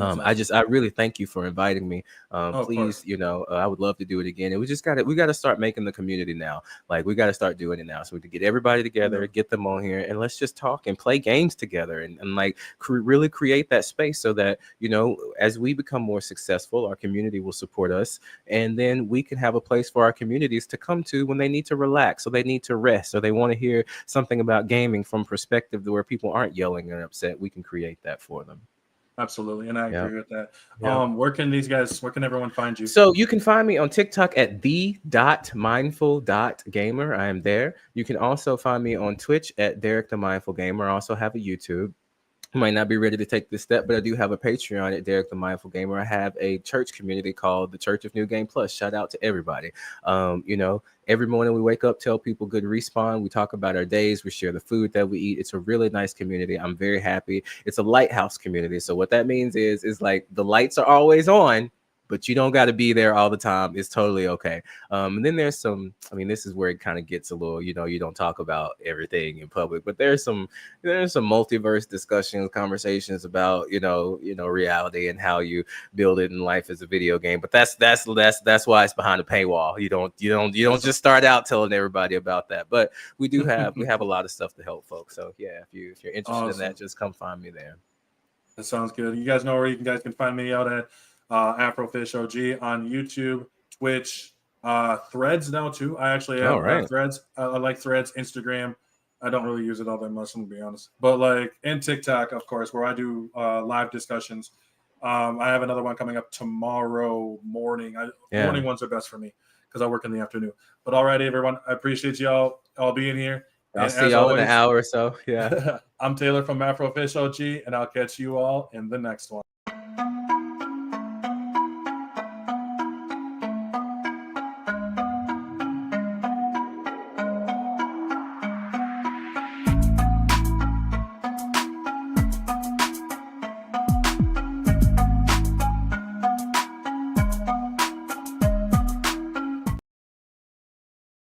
Exactly. I really thank you for inviting me. Oh, of Please, course. I would love to do it again. And we got to start making the community now. Like we got to start doing it now. So we can get everybody Yeah. together, get them on here, and let's just talk and play games together, and like really create that space so that as we become more successful, our community will support us, and then we can have a place for our communities to come to when they need to relax, or they need to rest, or they want to hear something about gaming from perspective where people aren't yelling and upset. We can create that for them. Absolutely, and I Yeah. agree with that. Yeah. Where can everyone find you? So you can find me on TikTok at the.mindful.gamer. I am there. You can also find me on Twitch at Derek the Mindful Gamer. I also have a YouTube. Might not be ready to take this step, but I do have a Patreon at Derek the Mindful Gamer. I have a church community called the Church of New Game Plus. Shout out to everybody. Every morning we wake up, tell people good respawn. We talk about our days. We share the food that we eat. It's a really nice community. I'm very happy. It's a lighthouse community. So what that means is like the lights are always on, but you don't got to be there all the time. It's totally okay. And then there's some, I mean, this is where it kind of gets a little, you don't talk about everything in public, but there's some multiverse discussions, conversations about, reality and how you build it in life as a video game. But that's why it's behind a paywall. You don't just start out telling everybody about that. But we have a lot of stuff to help folks. So yeah, if you're interested in that, Awesome. just come find me there. That sounds good. You guys know where you guys can find me out at Afrofish OG on YouTube, Twitch, Threads now too. I actually All have right. Threads. I like Threads, Instagram. I don't really use it all that much, I'm gonna be honest. But like, and TikTok, of course, where I do live discussions. I have another one coming up tomorrow morning. Yeah. Morning ones are best for me because I work in the afternoon. But all right, everyone, I appreciate y'all all being here. I'll And see as y'all in an always, hour or so. Yeah. I'm Taylor from Afrofish OG, and I'll catch you all in the next one.